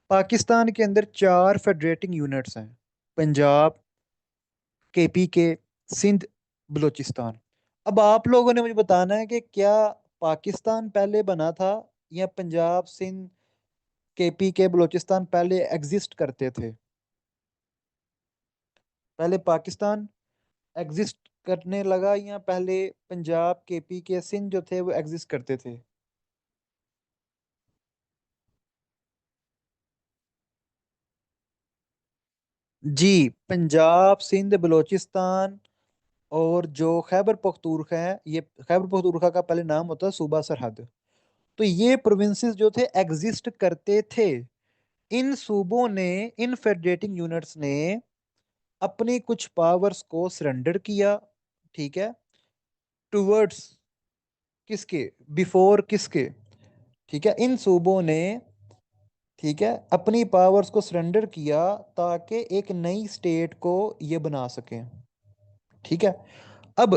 पाकिस्तान के अंदर चार फेडरेटिंग यूनिट्स हैं, पंजाब, केपी के, सिंध, बलूचिस्तान। अब आप लोगों ने मुझे बताना है कि क्या पाकिस्तान पहले बना था या पंजाब, सिंध, केपी के, बलूचिस्तान पहले एग्जिस्ट करते थे? पहले पाकिस्तान एग्जिस्ट करने लगा, या पहले पंजाब, केपी के सिंध जो थे वो एग्जिस्ट करते थे? जी, पंजाब, सिंध, बलूचिस्तान और जो खैबर पख्तूनख्वा है, ये खैबर पख्तूनख्वा का पहले नाम होता है सूबा सरहद। तो ये प्रोविंसेस जो थे एग्जिस्ट करते थे। इन सूबों ने, इन फेडरेटिंग यूनिट्स ने अपनी कुछ पावर्स को सरेंडर किया, ठीक है, टुवर्ड्स किसके, बिफोर किसके, ठीक है, इन सूबों ने, ठीक है, अपनी पावर्स को सरेंडर किया ताकि एक नई स्टेट को ये बना सकें। ठीक है। अब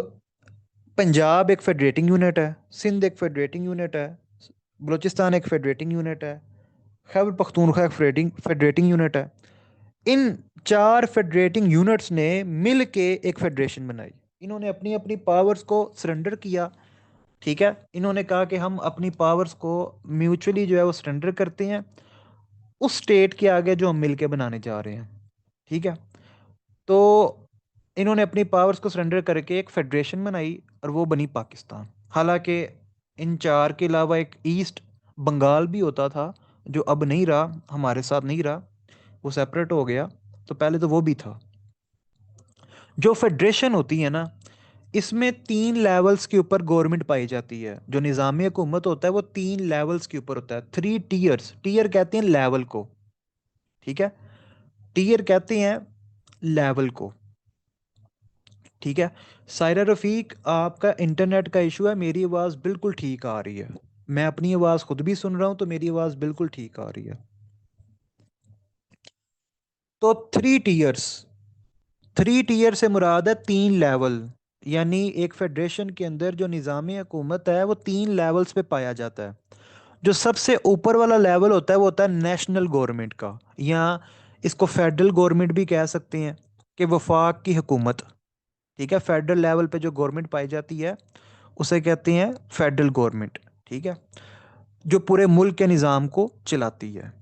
पंजाब एक फेडरेटिंग यूनिट है, सिंध एक फेडरेटिंग यूनिट है, बलूचिस्तान एक फेडरेटिंग यूनिट है, खैबर पख्तूनख्वा एक फेडरेटिंग फेडरेटिंग यूनिट है। इन चार फेडरेटिंग यूनिट्स ने मिल के एक फेडरेशन बनाई। इन्होंने अपनी अपनी पावर्स को सरेंडर किया। ठीक है, इन्होंने कहा कि हम अपनी पावर्स को म्यूचुअली जो है वो सरेंडर करते हैं उस स्टेट के आगे जो हम मिलके बनाने जा रहे हैं। ठीक है। तो इन्होंने अपनी पावर्स को सरेंडर करके एक फेडरेशन बनाई और वो बनी पाकिस्तान। हालांकि इन चार के अलावा एक ईस्ट बंगाल भी होता था, जो अब नहीं रहा, हमारे साथ नहीं रहा, वो सेपरेट हो गया। तो पहले तो वो भी था। जो फेडरेशन होती है ना, इसमें 3 लेवल्स के ऊपर गवर्नमेंट पाई जाती है। जो निज़ामी हुकूमत होता है वो 3 लेवल्स के ऊपर होता है, 3 टीयर्स। टीयर कहते हैं लेवल को। ठीक है, टीयर कहते हैं लेवल को। ठीक है। सायरा रफीक, आपका इंटरनेट का इशू है, मेरी आवाज़ बिल्कुल ठीक आ रही है। मैं अपनी आवाज़ खुद भी सुन रहा हूँ, तो मेरी आवाज़ बिल्कुल ठीक आ रही है। तो 3 टीयर्स, 3 टीयर से मुराद है 3 लेवल। यानी एक फेडरेशन के अंदर जो निज़ामी हुकूमत है वो 3 लेवल्स पे पाया जाता है। जो सबसे ऊपर वाला लेवल होता है वो होता है नेशनल गवर्नमेंट का, या इसको फेडरल गवर्नमेंट भी कह सकते हैं, कि वफाक की हुकूमत। ठीक है, फेडरल लेवल पे जो गवर्नमेंट पाई जाती है उसे कहते हैं फेडरल गवर्नमेंट। ठीक है, जो पूरे मुल्क के निज़ाम को चलाती है।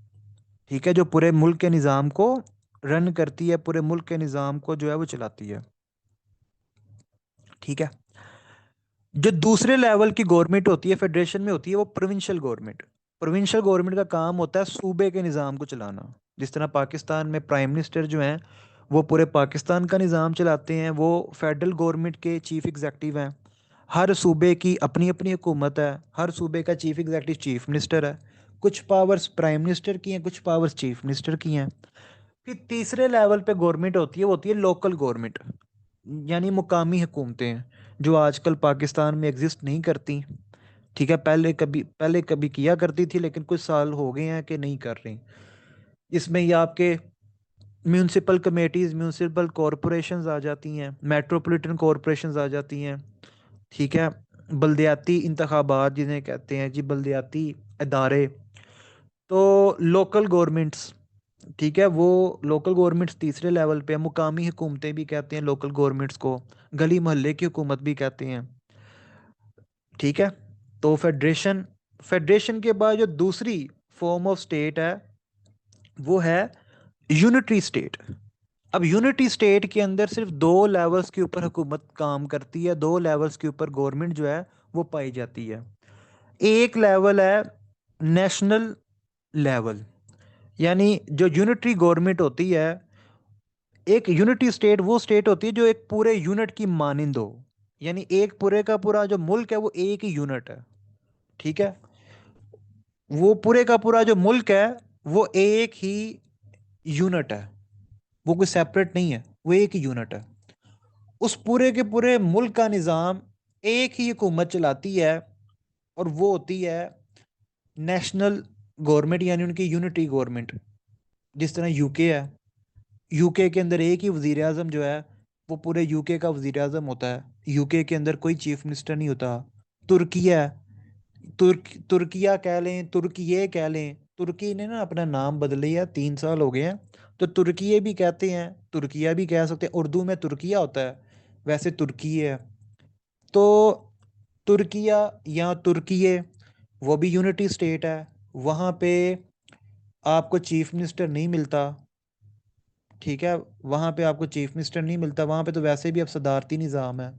ठीक है, जो पूरे मुल्क के निज़ाम को रन करती है, पूरे मुल्क के निज़ाम को जो है वो चलाती है। ठीक है। जो दूसरे लेवल की गवर्नमेंट होती है फेडरेशन में होती है वो प्रोविंशियल गवर्नमेंट। प्रोविंशियल गवर्नमेंट का काम होता है सूबे के निज़ाम को चलाना। जिस तरह पाकिस्तान में प्राइम मिनिस्टर जो हैं वो पूरे पाकिस्तान का निज़ाम चलाते हैं, वो फेडरल गवर्नमेंट के चीफ एग्जेक्टिव हैं। हर सूबे की अपनी अपनी हुकूमत है, हर सूबे का चीफ एग्जेक्टिव चीफ मिनिस्टर है। कुछ पावर्स प्राइम मिनिस्टर की हैं, कुछ पावर्स चीफ मिनिस्टर की हैं। फिर तीसरे लेवल पे गवर्नमेंट होती है, वो होती है लोकल गवर्नमेंट, यानी मुकामी हुकूमतें, जो आजकल पाकिस्तान में एग्जिस्ट नहीं करती। ठीक है, पहले कभी किया करती थी, लेकिन कुछ साल हो गए हैं कि नहीं कर रही। इसमें ये आपके म्यूनसिपल कमेटीज, म्यूनसिपल कॉरपोरेशंस आ जाती हैं, मेट्रोपॉलिटन कॉरपोरेशंस आ जाती हैं। ठीक है, बलदियाती इंतखाबात जिन्हें कहते हैं जी, बलदियाती इदारे। तो लोकल गवर्नमेंट्स, ठीक है, वो लोकल गवर्नमेंट्स तीसरे लेवल पे है। मुकामी हुकूमतें भी कहते हैं लोकल गवर्नमेंट्स को, गली मोहल्ले की हुकूमत भी कहते हैं। ठीक है। तो फेडरेशन, फेडरेशन के बाद जो दूसरी फॉर्म ऑफ स्टेट है वो है यूनिटरी स्टेट। अब यूनिटी स्टेट के अंदर सिर्फ 2 लेवल्स के ऊपर हुकूमत काम करती है, 2 लेवल्स के ऊपर गवर्नमेंट जो है वो पाई जाती है। एक लेवल है नेशनल लेवल, यानी जो यूनिटरी गवर्नमेंट होती है। एक यूनिटी स्टेट वो स्टेट होती है जो एक पूरे यूनिट की मानिंद हो, यानी एक पूरे का पूरा जो मुल्क है वो एक ही यूनिट है। ठीक है, वो पूरे का पूरा जो मुल्क है वो एक ही यूनिट है, वो कोई सेपरेट नहीं है, वो एक ही यूनिट है। उस पूरे के पूरे मुल्क का निज़ाम एक ही हुकूमत चलाती है, और वो होती है नेशनल गवर्नमेंट, यानी उनकी यूनिटी गवर्नमेंट। जिस तरह यूके है, यूके के अंदर एक ही वजीर आज़म जो है वो पूरे यूके का वजीर आज़म होता है। यूके के अंदर कोई चीफ मिनिस्टर नहीं होता। तुर्किया है, तुर्किया कह लें, तुर्किये कह लें, तुर्की ने ना अपना नाम बदल लिया, 3 साल हो गए हैं। तो तुर्किये भी कहते हैं, तुर्किया भी कह सकते हैं, उर्दू में तुर्किया होता है, वैसे तुर्की है। तो तुर्किया या तुर्किये, वो भी यूनिटी स्टेट है। वहाँ पे आपको चीफ मिनिस्टर नहीं मिलता। ठीक है, वहाँ पे आपको चीफ मिनिस्टर नहीं मिलता, वहाँ पे तो वैसे भी अब सदारती निज़ाम है।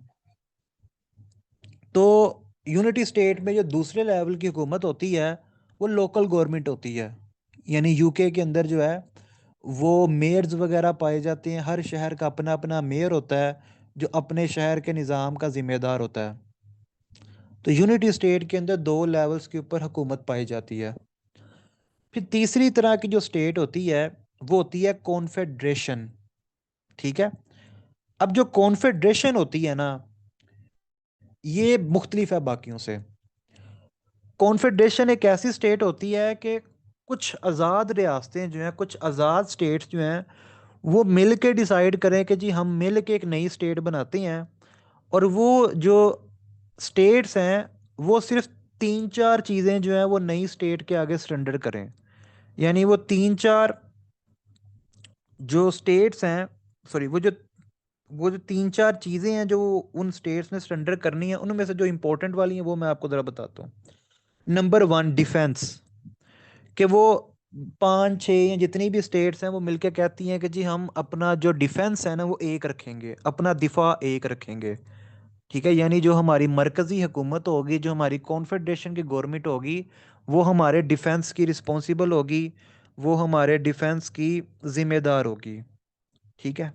तो यूनिटी स्टेट में जो दूसरे लेवल की हुकूमत होती है वो लोकल गवर्नमेंट होती है। यानी यूके के अंदर जो है वो मेयर्स वगैरह पाए जाते हैं, हर शहर का अपना अपना मेयर होता है जो अपने शहर के निज़ाम का ज़िम्मेदार होता है। तो यूनिटी स्टेट के अंदर दो लेवल्स के ऊपर हुकूमत पाई जाती है। फिर तीसरी तरह की जो स्टेट होती है वो होती है कॉन्फेडरेशन। ठीक है, अब जो कॉन्फेडरेशन होती है ना, ये मुख्तलिफ है बाकियों से। कॉन्फेडरेशन एक ऐसी स्टेट होती है कि कुछ आज़ाद रियासतें जो हैं, कुछ आज़ाद स्टेट्स जो हैं, वो मिल के डिसाइड करें कि जी हम मिल के एक नई स्टेट बनाते हैं। और वो जो स्टेट्स हैं वो सिर्फ तीन चार चीज़ें जो हैं वो नई स्टेट के आगे सरेंडर करें। यानी वो चार जो स्टेट्स हैं, सॉरी, वो जो तीन चार चीज़ें हैं जो उन स्टेट्स ने सरेंडर करनी है, उनमें से जो इंपॉर्टेंट वाली हैं वो मैं आपको ज़रा बताता हूँ। Number one, defence. कि वो पाँच छः या जितनी भी स्टेट्स हैं वो मिलकर कहती हैं कि जी हम अपना जो डिफेंस है ना वो एक रखेंगे, अपना दिफा एक रखेंगे। ठीक है, यानी जो हमारी मरकज़ी हुकूमत होगी, जो हमारी कॉन्फेडरेशन की गवर्नमेंट होगी, वो हमारे डिफेंस की रिस्पॉन्सिबल होगी, वो हमारे डिफेंस की ज़िम्मेदार होगी। ठीक है,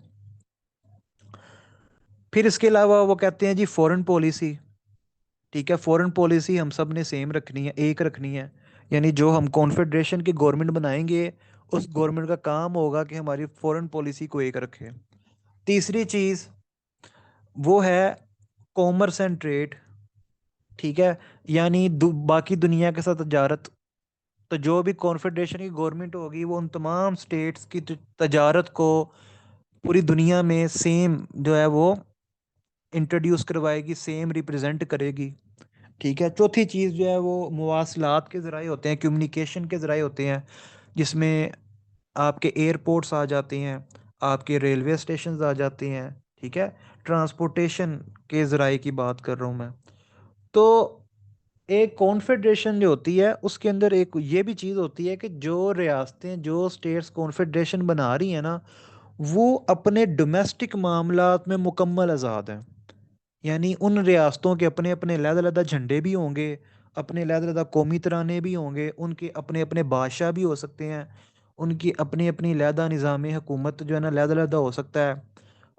फिर इसके अलावा वो कहते हैं जी फॉरेन पॉलिसी। ठीक है, फॉरेन पॉलिसी हम सब ने सेम रखनी है, एक रखनी है। यानी जो हम कॉन्फेडरेशन की गवर्नमेंट बनाएंगे उस गवर्नमेंट का काम होगा कि हमारी फॉरेन पॉलिसी को एक रखे। तीसरी चीज़ वो है कॉमर्स एंड ट्रेड। ठीक है, यानी बाकी दुनिया के साथ तजारत। तो जो भी कॉन्फेडरेशन की गवर्नमेंट होगी वो उन तमाम स्टेट्स की तजारत को पूरी दुनिया में सेम जो है वो इंट्रोड्यूस करवाएगी, सेम रिप्रेजेंट करेगी। ठीक है, चौथी चीज़ जो है वो मवासलात के ज़राए होते हैं, कम्युनिकेशन के ज़राए होते हैं, जिसमें आपके एयरपोर्ट्स आ जाते हैं, आपके रेलवे स्टेशन आ जाते हैं। ठीक है, ट्रांसपोर्टेशन के ज़राए की बात कर रहा हूँ मैं। तो एक कॉन्फेडरेशन जो होती है उसके अंदर एक ये भी चीज़ होती है कि जो रियासतें, जो स्टेट्स कॉन्फेडरेशन बना रही हैं ना, वो अपने डोमेस्टिक मामलात में मुकम्मल आज़ाद हैं। यानी उन रियासतों के अपने अपने अलग-अलग झंडे भी होंगे, अपने अलग-अलग कौमी तराने भी होंगे, उनके अपने अपने बादशाह भी हो सकते हैं, उनकी अपनी अपनी अलहदा निज़ाम हुकूमत जो है ना अलग-अलग हो सकता है।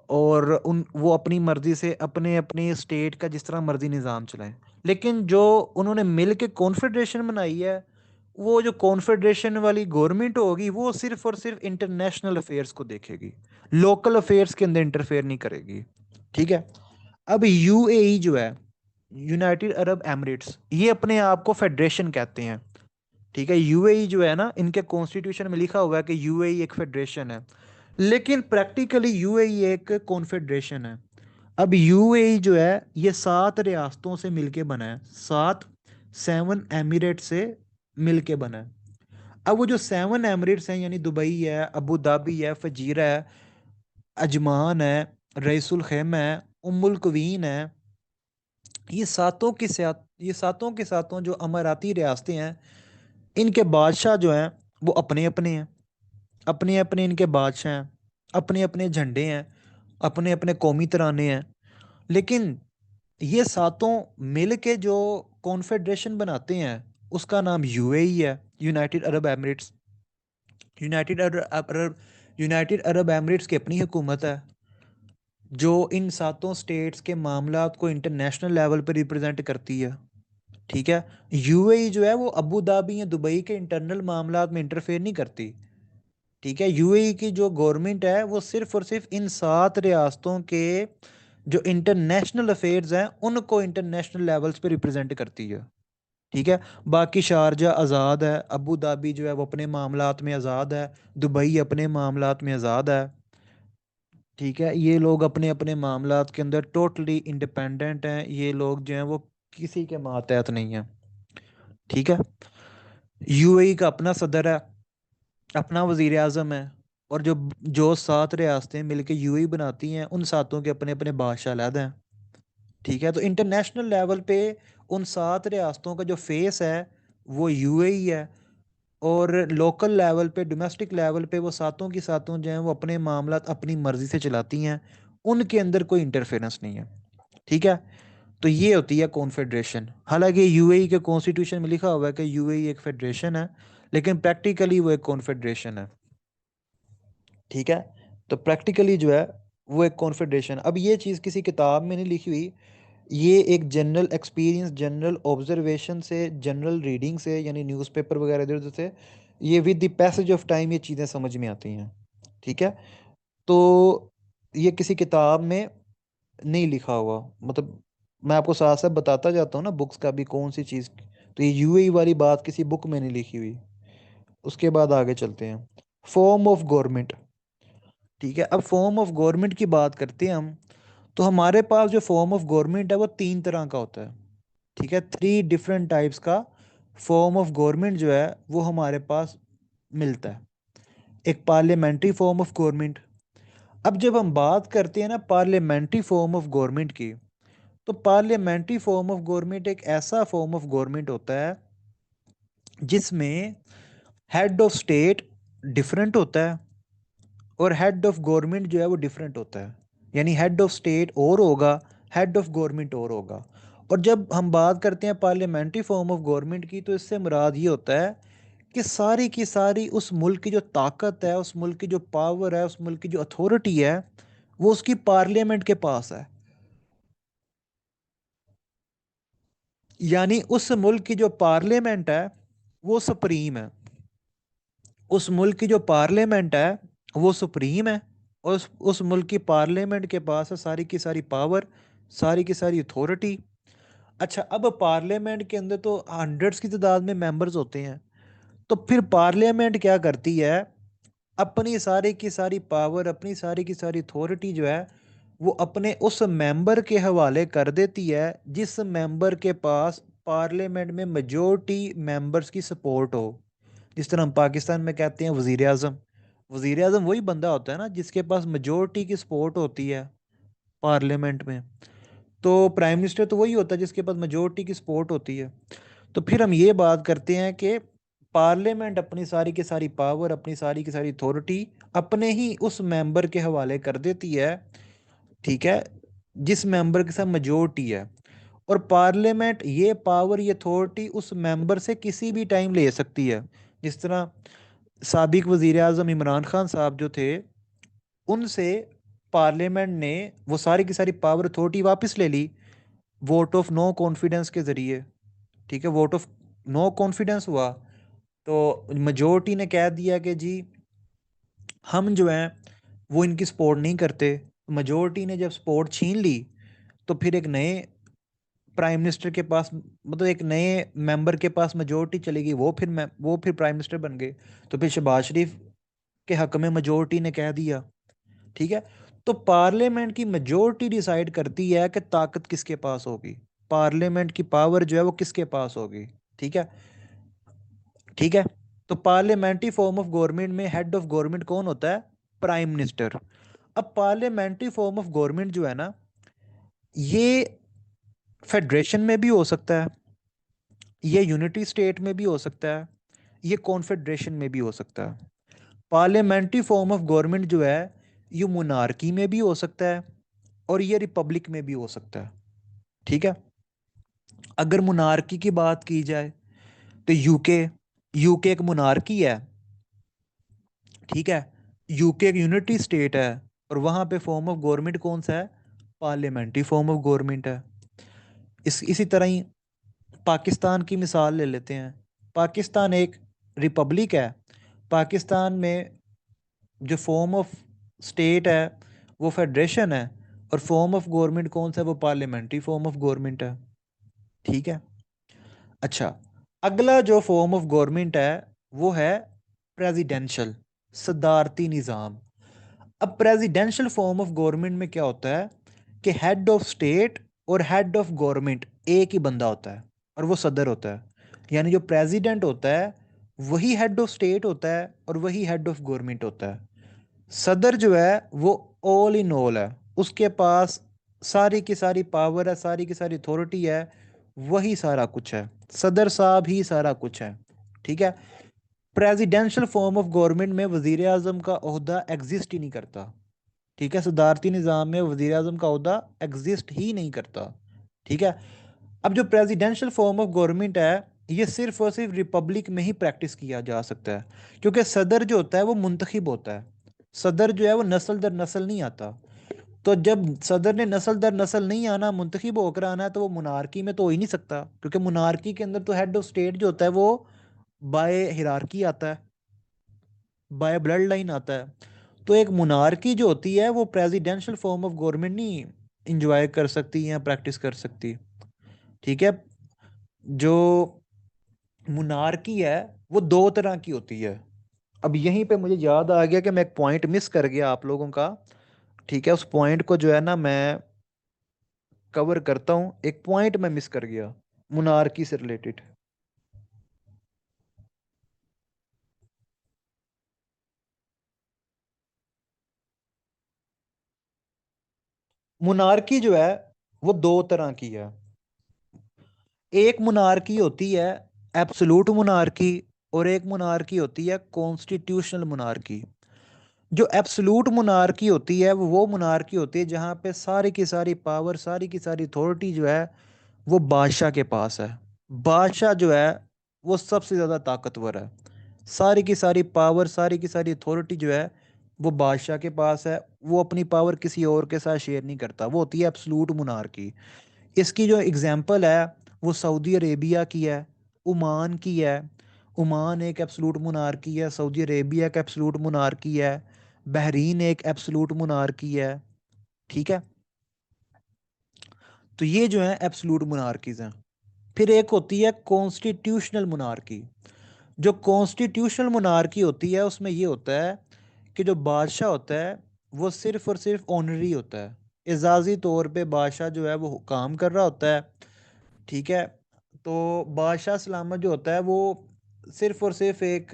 और उन वो अपनी मर्ज़ी से अपने अपने स्टेट का जिस तरह मर्ज़ी निज़ाम चलाएं। लेकिन जो उन्होंने मिल के कॉन्फेडरेशन बनाई है, वो जो कॉन्फेडरेशन वाली गवर्नमेंट होगी वो सिर्फ और सिर्फ इंटरनेशनल अफेयर्स को देखेगी, लोकल अफेयर्स के अंदर इंटरफेयर नहीं करेगी। ठीक है, अब यूएई जो है, यूनाइटेड अरब एमिरेट्स, ये अपने आप को फेडरेशन कहते हैं। ठीक है, यूएई जो है ना, इनके कॉन्स्टिट्यूशन में लिखा हुआ है कि यूएई एक फेडरेशन है, लेकिन प्रैक्टिकली यूएई एक कॉन्फेडरेशन है। अब यूएई जो है ये सात रियासतों से मिलके बना है, सात, सेवन एमिरेट से मिलके बना है। अब वो जो सेवन एमिरेट्स हैं, यानी दुबई है, अबू धाबी है, फजीरा है, अजमान है, रईसुल खैमा है, उम्मुल कुवैन है, ये सातों के सातों जो अमाराती रियासतें हैं, इनके बादशाह जो हैं वो अपने अपने हैं, अपने अपने इनके बादशाह हैं, अपने अपने झंडे हैं, अपने अपने कौमी तराने हैं। लेकिन ये सातों मिल के जो कॉन्फेडरेशन बनाते हैं उसका नाम यूएई है, United Arab Emirates. United Arab United Arab Emirates की अपनी हुकूमत है जो इन सातों स्टेट्स के मामलात को इंटरनेशनल लेवल पर रिप्रेजेंट करती है। ठीक है, यूएई जो है वो अबू धाबी या दुबई के इंटरनल मामलात में इंटरफेयर नहीं करती। ठीक है, यूएई की जो गवर्नमेंट है वो सिर्फ और सिर्फ इन सात रियासतों के जो इंटरनेशनल अफेयर्स हैं उनको इंटरनेशनल लेवल्स पे रिप्रेजेंट करती है। ठीक है, बाकी शारजा आज़ाद है, अबू धाबी जो है वो अपने मामलात में आज़ाद है, दुबई अपने मामलात में आज़ाद है। ठीक है, ये लोग अपने अपने मामलात के अंदर टोटली इंडिपेंडेंट हैं, ये लोग जो हैं वो किसी के मातहत नहीं हैं। ठीक है, यूएई का अपना सदर है, अपना वजीर आज़म है, और जो जो सात रियासतें मिलकर यूएई बनाती हैं उन सातों के अपने अपने बादशाह अलग हैं। ठीक है, तो इंटरनेशनल लेवल पे उन सात रियासतों का जो फेस है वो यूएई है। और लोकल लेवल पे, डोमेस्टिक लेवल पे वो सातों की सातों जो हैं वो अपने मामला अपनी मर्जी से चलाती हैं, उनके अंदर कोई इंटरफेरेंस नहीं है। ठीक है, तो ये होती है कॉन्फेडरेशन। हालांकि यूएई के कॉन्स्टिट्यूशन में लिखा हुआ है कि यूएई एक फेडरेशन है, लेकिन प्रैक्टिकली वो एक कॉन्फेडरेशन है। ठीक है, तो प्रैक्टिकली जो है वो एक कॉन्फेडरेशन। अब ये चीज़ किसी किताब में नहीं लिखी हुई, ये एक जनरल एक्सपीरियंस, जनरल ऑब्जर्वेशन से, जनरल रीडिंग से, यानी न्यूज़पेपर वगैरह इधर उधर से, ये with the passage of time ये चीज़ें समझ में आती हैं। ठीक है, तो ये किसी किताब में नहीं लिखा हुआ, मतलब मैं आपको साथ साथ बताता जाता हूँ ना बुक्स का भी कौन सी चीज़। तो ये यूएई वाली बात किसी बुक में नहीं लिखी हुई। उसके बाद आगे चलते हैं, फॉर्म ऑफ गवर्नमेंट। ठीक है, अब फॉर्म ऑफ गवर्नमेंट की बात करते हैं हम। तो हमारे पास जो फॉर्म ऑफ गवर्नमेंट है वो तीन तरह का होता है। ठीक है, थ्री डिफरेंट टाइप्स का फॉर्म ऑफ गवर्नमेंट जो है वो हमारे पास मिलता है। एक पार्लियामेंट्री फॉर्म ऑफ गवर्नमेंट। अब जब हम बात करते हैं ना पार्लियामेंट्री फॉर्म ऑफ गवर्नमेंट की, तो पार्लियामेंट्री फॉर्म ऑफ गवर्नमेंट एक ऐसा फॉर्म ऑफ गवर्नमेंट होता है जिसमें हेड ऑफ स्टेट डिफरेंट होता है और हेड ऑफ गवर्नमेंट जो है वो डिफरेंट होता है। यानी हेड ऑफ स्टेट और होगा, हेड ऑफ गवर्नमेंट और होगा। और जब हम बात करते हैं पार्लियामेंट्री फॉर्म ऑफ गवर्नमेंट की, तो इससे मुराद ये होता है कि सारी की सारी उस मुल्क की जो ताकत है, उस मुल्क की जो पावर है, उस मुल्क की जो अथॉरिटी है, वो उसकी पार्लियामेंट के पास है। यानी उस मुल्क की जो पार्लियामेंट है वो सुप्रीम है। उस मुल्क की जो पार्लियामेंट है वो सुप्रीम है, और उस मुल्क की पार्लियामेंट के पास है सारी की सारी पावर, सारी की सारी अथॉरिटी। अच्छा, अब पार्लियामेंट के अंदर तो हंड्रेड्स की तादाद में मेंबर्स होते हैं। तो फिर पार्लियामेंट क्या करती है, अपनी सारी की सारी पावर, अपनी सारी की सारी अथॉरिटी जो है वो अपने उस मेंबर के हवाले कर देती है जिस मेंबर के पास पार्लियामेंट में मेजॉरिटी मेंबर्स की सपोर्ट हो। जिस तरह हम पाकिस्तान में कहते हैं वज़ीर आज़म, वज़ीर आज़म वही बंदा होता है ना जिसके पास मेजॉरिटी की सपोर्ट होती है पार्लियामेंट में। तो प्राइम मिनिस्टर तो वही होता है जिसके पास मेजॉरिटी की सपोर्ट होती है। तो फिर हम ये बात करते हैं कि पार्लियामेंट अपनी सारी की सारी पावर, अपनी सारी की सारी अथॉरिटी अपने ही उस मेंबर के हवाले कर देती है। ठीक है, जिस मेंबर के साथ मेजॉरिटी है। और पार्लियामेंट ये पावर, ये अथॉरिटी उस मेंबर से किसी भी टाइम ले सकती है। जिस तरह साबिक वजीर आज़म इमरान खान साहब जो थे, उनसे पार्लियामेंट ने वो सारी की सारी पावर अथॉरिटी वापस ले ली, वोट ऑफ नो कॉन्फिडेंस के ज़रिए। ठीक है, वोट ऑफ नो कॉन्फिडेंस हुआ, तो मेजोरिटी ने कह दिया कि जी हम जो हैं वो इनकी सपोर्ट नहीं करते। मेजोरिटी ने जब सपोर्ट छीन ली, तो फिर एक नए प्राइम मिनिस्टर के पास, मतलब एक नए मेंबर के पास मेजोरिटी चली गई, वो फिर प्राइम मिनिस्टर बन गए। तो फिर शहबाज शरीफ के हक में मेजोरिटी ने कह दिया। ठीक है, तो पार्लियामेंट की मेजोरिटी डिसाइड करती है कि ताकत किसके पास होगी, पार्लियामेंट की पावर जो है वो किसके पास होगी। ठीक है, ठीक है। तो पार्लियामेंट्री फॉर्म ऑफ गवर्नमेंट में हेड ऑफ गवर्नमेंट कौन होता है, प्राइम मिनिस्टर। अब पार्लियामेंट्री फॉर्म ऑफ गवर्नमेंट जो है ना, ये फेडरेशन में भी हो सकता है, ये यूनिटी स्टेट में भी हो सकता है, ये कॉन्फेडरेशन में भी हो सकता है। पार्लियामेंट्री फॉर्म ऑफ गवर्नमेंट जो है ये मोनार्की में भी हो सकता है और ये रिपब्लिक में भी हो सकता है। ठीक है, अगर मोनार्की की बात की जाए तो यूके, यूके एक मोनार्की है। ठीक है, यूके एक यूनिटी स्टेट है, और वहाँ पे फॉर्म ऑफ गवर्नमेंट कौन सा है, पार्लियामेंट्री फॉर्म ऑफ गवर्नमेंट है। इसी तरह ही पाकिस्तान की मिसाल ले लेते हैं। पाकिस्तान एक रिपब्लिक है। पाकिस्तान में जो फॉर्म ऑफ स्टेट है वो फेडरेशन है, और फॉर्म ऑफ गवर्नमेंट कौन सा है, वो पार्लियामेंट्री फॉर्म ऑफ गवर्नमेंट है। ठीक है, अच्छा, अगला जो फॉर्म ऑफ गवर्नमेंट है वो है प्रेसिडेंशियल, सदारती निज़ाम। अब प्रेसिडेंशियल फॉर्म ऑफ गवर्नमेंट में क्या होता है कि हेड ऑफ स्टेट और हेड ऑफ गवर्नमेंट एक ही बंदा होता है, और वो सदर होता है। यानी जो प्रेसिडेंट होता है वही हेड ऑफ स्टेट होता है और वही हेड ऑफ गवर्नमेंट होता है। सदर जो है वो ऑल इन ऑल है, उसके पास सारी की सारी पावर है, सारी की सारी अथॉरिटी है, वही सारा कुछ है, सदर साहब ही सारा कुछ है। ठीक है, प्रेसिडेंशियल फॉर्म ऑफ गवर्नमेंट में वजीर आजम का ओहदा एग्जिस्ट ही नहीं करता। ठीक है, सदारती निज़ाम में वजीर आजम का ओहदा एग्जिस्ट ही नहीं करता। ठीक है। अब जो प्रेसिडेंशियल फॉर्म ऑफ गवर्नमेंट है, ये सिर्फ और सिर्फ रिपब्लिक में ही प्रैक्टिस किया जा सकता है, क्योंकि सदर जो होता है वो मुंतखब होता है। सदर जो है वो नस्ल दर नस्ल नहीं आता। तो जब सदर ने नस्ल दर नस्ल नहीं आना, मुंतखब होकर आना है, तो वो मुनारकी में तो हो ही नहीं सकता, क्योंकि मुनारकी के अंदर तो हेड ऑफ स्टेट जो होता है वो बाय हिरारकी आता है, बाय ब्लड लाइन आता है। तो एक मुनारकी जो होती है वो प्रेसिडेंशियल फॉर्म ऑफ गवर्नमेंट नहीं इंजॉय कर सकती या प्रैक्टिस कर सकती। ठीक है। जो मुनारकी है वो दो तरह की होती है। अब यहीं पे मुझे याद आ गया कि मैं एक पॉइंट मिस कर गया आप लोगों का। ठीक है, उस पॉइंट को जो है ना मैं कवर करता हूँ। एक पॉइंट मैं मिस कर गया मुनारकी से रिलेटेड। मुनारकी जो है वो दो तरह की है। एक मुनारकी होती है एब्सोलूट मुनारकी, और एक मुनारकी होती है कॉन्स्टिट्यूशनल मुनारकी। जो एब्सोलूट मुनारकी होती है वो मुनारकी होती है जहाँ पे सारी की सारी पावर, सारी की सारी अथॉरिटी जो है वो बादशाह के पास है। बादशाह जो है वो सबसे ज़्यादा ताकतवर है। सारी की सारी पावर, सारी की सारी अथॉरिटी जो है वो बादशाह के पास है। वो अपनी पावर किसी और के साथ शेयर नहीं करता, वो होती है एब्सोलूट मुनारकी। इसकी जो एग्जांपल है वो सऊदी अरेबिया की है, ओमान की है। ओमान एक एब्सोलूट मुनारकी है, सऊदी अरेबिया एक एब्सोलूट मुनारकी है, बहरीन एक एब्सोलूट मुनारकी है। ठीक है। तो ये जो है एब्सोलूट मुनारकीज हैं। फिर एक होती है कॉन्स्टिट्यूशनल मुनारकी। जो कॉन्स्टिट्यूशनल मुनारकी होती है उसमें ये होता है कि जो बादशाह होता है वो सिर्फ और सिर्फ ऑनरी होता है। एजाजी तौर पे बादशाह जो है वो काम कर रहा होता है। ठीक है। तो बादशाह सलामत जो होता है वो सिर्फ और सिर्फ एक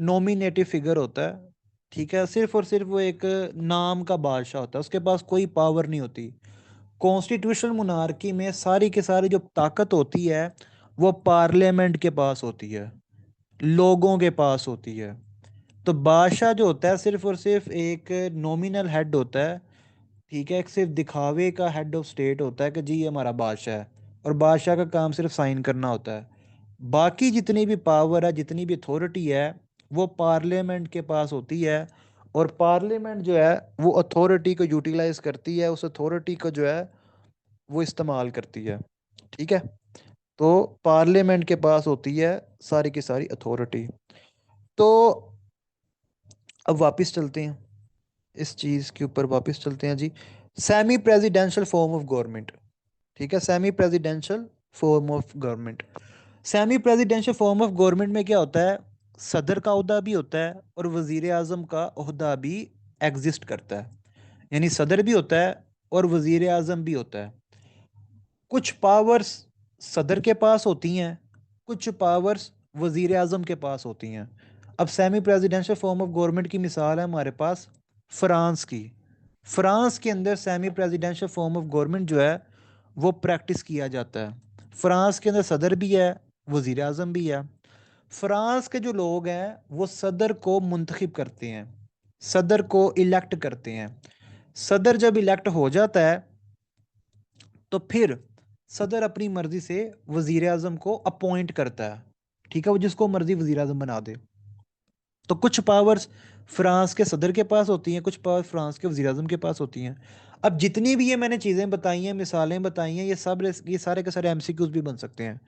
नॉमिनेटिव फिगर होता है। ठीक है, सिर्फ और सिर्फ वो एक नाम का बादशाह होता है, उसके पास कोई पावर नहीं होती। कॉन्स्टिट्यूशनल मुनारकी में सारी की सारी जो ताकत होती है वो पार्लियामेंट के पास होती है, लोगों के पास होती है। तो बादशाह जो होता है सिर्फ और सिर्फ एक नॉमिनल हेड होता है। ठीक है, एक सिर्फ दिखावे का हेड ऑफ स्टेट होता है कि जी ये हमारा बादशाह है, और बादशाह का काम सिर्फ साइन करना होता है। बाकी जितनी भी पावर है, जितनी भी अथॉरिटी है, वो पार्लियामेंट के पास होती है। और पार्लियामेंट जो है वो अथॉरिटी को यूटिलाइज करती है, उस अथॉरिटी को जो है वो इस्तेमाल करती है। ठीक है। तो पार्लियामेंट के पास होती है सारी की सारी अथॉरिटी। तो अब वापस चलते हैं, इस चीज़ के ऊपर वापस चलते हैं जी। Semi presidential form of government. ठीक है, semi presidential form of government. Semi presidential form of government में क्या होता है, सदर का ओहदा भी होता है और वजीर आजम का ओहदा भी एग्जिस्ट करता है। यानी सदर भी होता है और वजीर आजम भी होता है। कुछ पावर्स सदर के पास होती हैं, कुछ पावर्स वजीर आजम के पास होती हैं। अब semi presidential form of government की मिसाल है हमारे पास फ्रांस की। फ्रांस के अंदर semi presidential form of government जो है वो प्रैक्टिस किया जाता है। फ्रांस के अंदर सदर भी है, वजीर आजम भी है। फ्रांस के जो लोग हैं वो सदर को मुंतखब करते हैं, सदर को इलेक्ट करते हैं। सदर जब इलेक्ट हो जाता है तो फिर सदर अपनी मर्जी से वजीर आजम को अपॉइंट करता है। ठीक है, वो जिसको मर्जी वजीर आजम बना दे। तो कुछ पावर्स फ्रांस के सदर के पास होती हैं, कुछ पावर फ्रांस के वजीर आजम के पास होती हैं। अब जितनी भी ये मैंने चीज़ें बताई हैं, मिसालें बताई हैं, ये सारे के सारे एमसीक्यूज भी बन सकते हैं।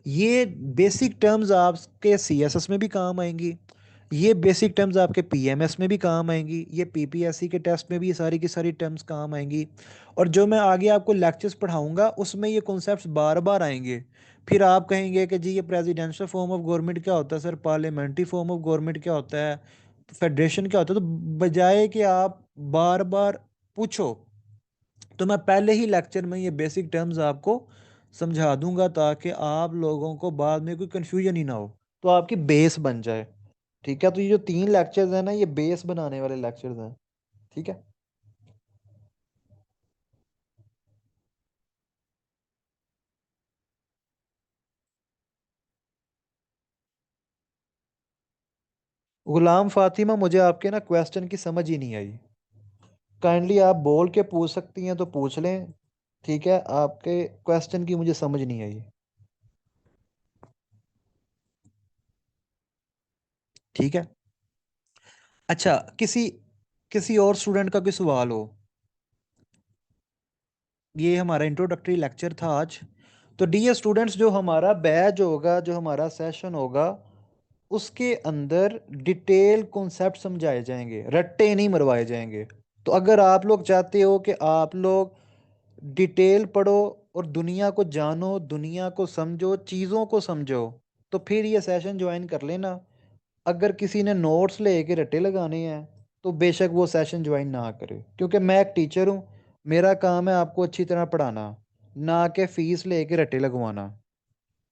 ये बेसिक टर्म्स आपके सीएसएस में भी काम आएंगी, ये बेसिक टर्म्स आपके पीएमएस में भी काम आएंगी, ये पीपीएससी के टेस्ट में भी ये सारी की सारी टर्म्स काम आएंगी। और जो मैं आगे आपको लेक्चर्स पढ़ाऊंगा उसमें ये कॉन्सेप्ट्स बार बार आएंगे। फिर आप कहेंगे कि जी ये प्रेसिडेंशियल फॉर्म ऑफ गवर्नमेंट क्या होता है sir, parliamentary form of government क्या होता है, फेडरेशन क्या होता है। तो बजाय कि आप बार बार पूछो, तो मैं पहले ही लेक्चर में ये बेसिक टर्म्स आपको समझा दूंगा ताकि आप लोगों को बाद में कोई कंफ्यूजन ही ना हो, तो आपकी बेस बन जाए। ठीक है, तो ये जो 3 लेक्चर्स हैं ना ये बेस बनाने वाले लेक्चर्स हैं। ठीक है। गुलाम फातिमा, मुझे आपके ना क्वेश्चन की समझ ही नहीं आई। काइंडली आप बोल के पूछ सकती हैं तो पूछ लें। ठीक है, आपके क्वेश्चन की मुझे समझ नहीं आई। ठीक है। अच्छा, किसी किसी और स्टूडेंट का कोई सवाल हो। ये हमारा इंट्रोडक्टरी लेक्चर था आज। तो डियर स्टूडेंट्स, जो हमारा बैच होगा, जो हमारा सेशन होगा, उसके अंदर डिटेल कॉन्सेप्ट समझाए जाएंगे, रट्टे नहीं मरवाए जाएंगे। तो अगर आप लोग चाहते हो कि आप लोग डिटेल पढ़ो और दुनिया को जानो, दुनिया को समझो, चीज़ों को समझो, तो फिर ये सेशन ज्वाइन कर लेना। अगर किसी ने नोट्स लेके रट्टे लगाने हैं तो बेशक वो सेशन ज्वाइन ना करे, क्योंकि मैं एक टीचर हूँ। मेरा काम है आपको अच्छी तरह पढ़ाना, ना कि फीस लेके रट्टे लगवाना।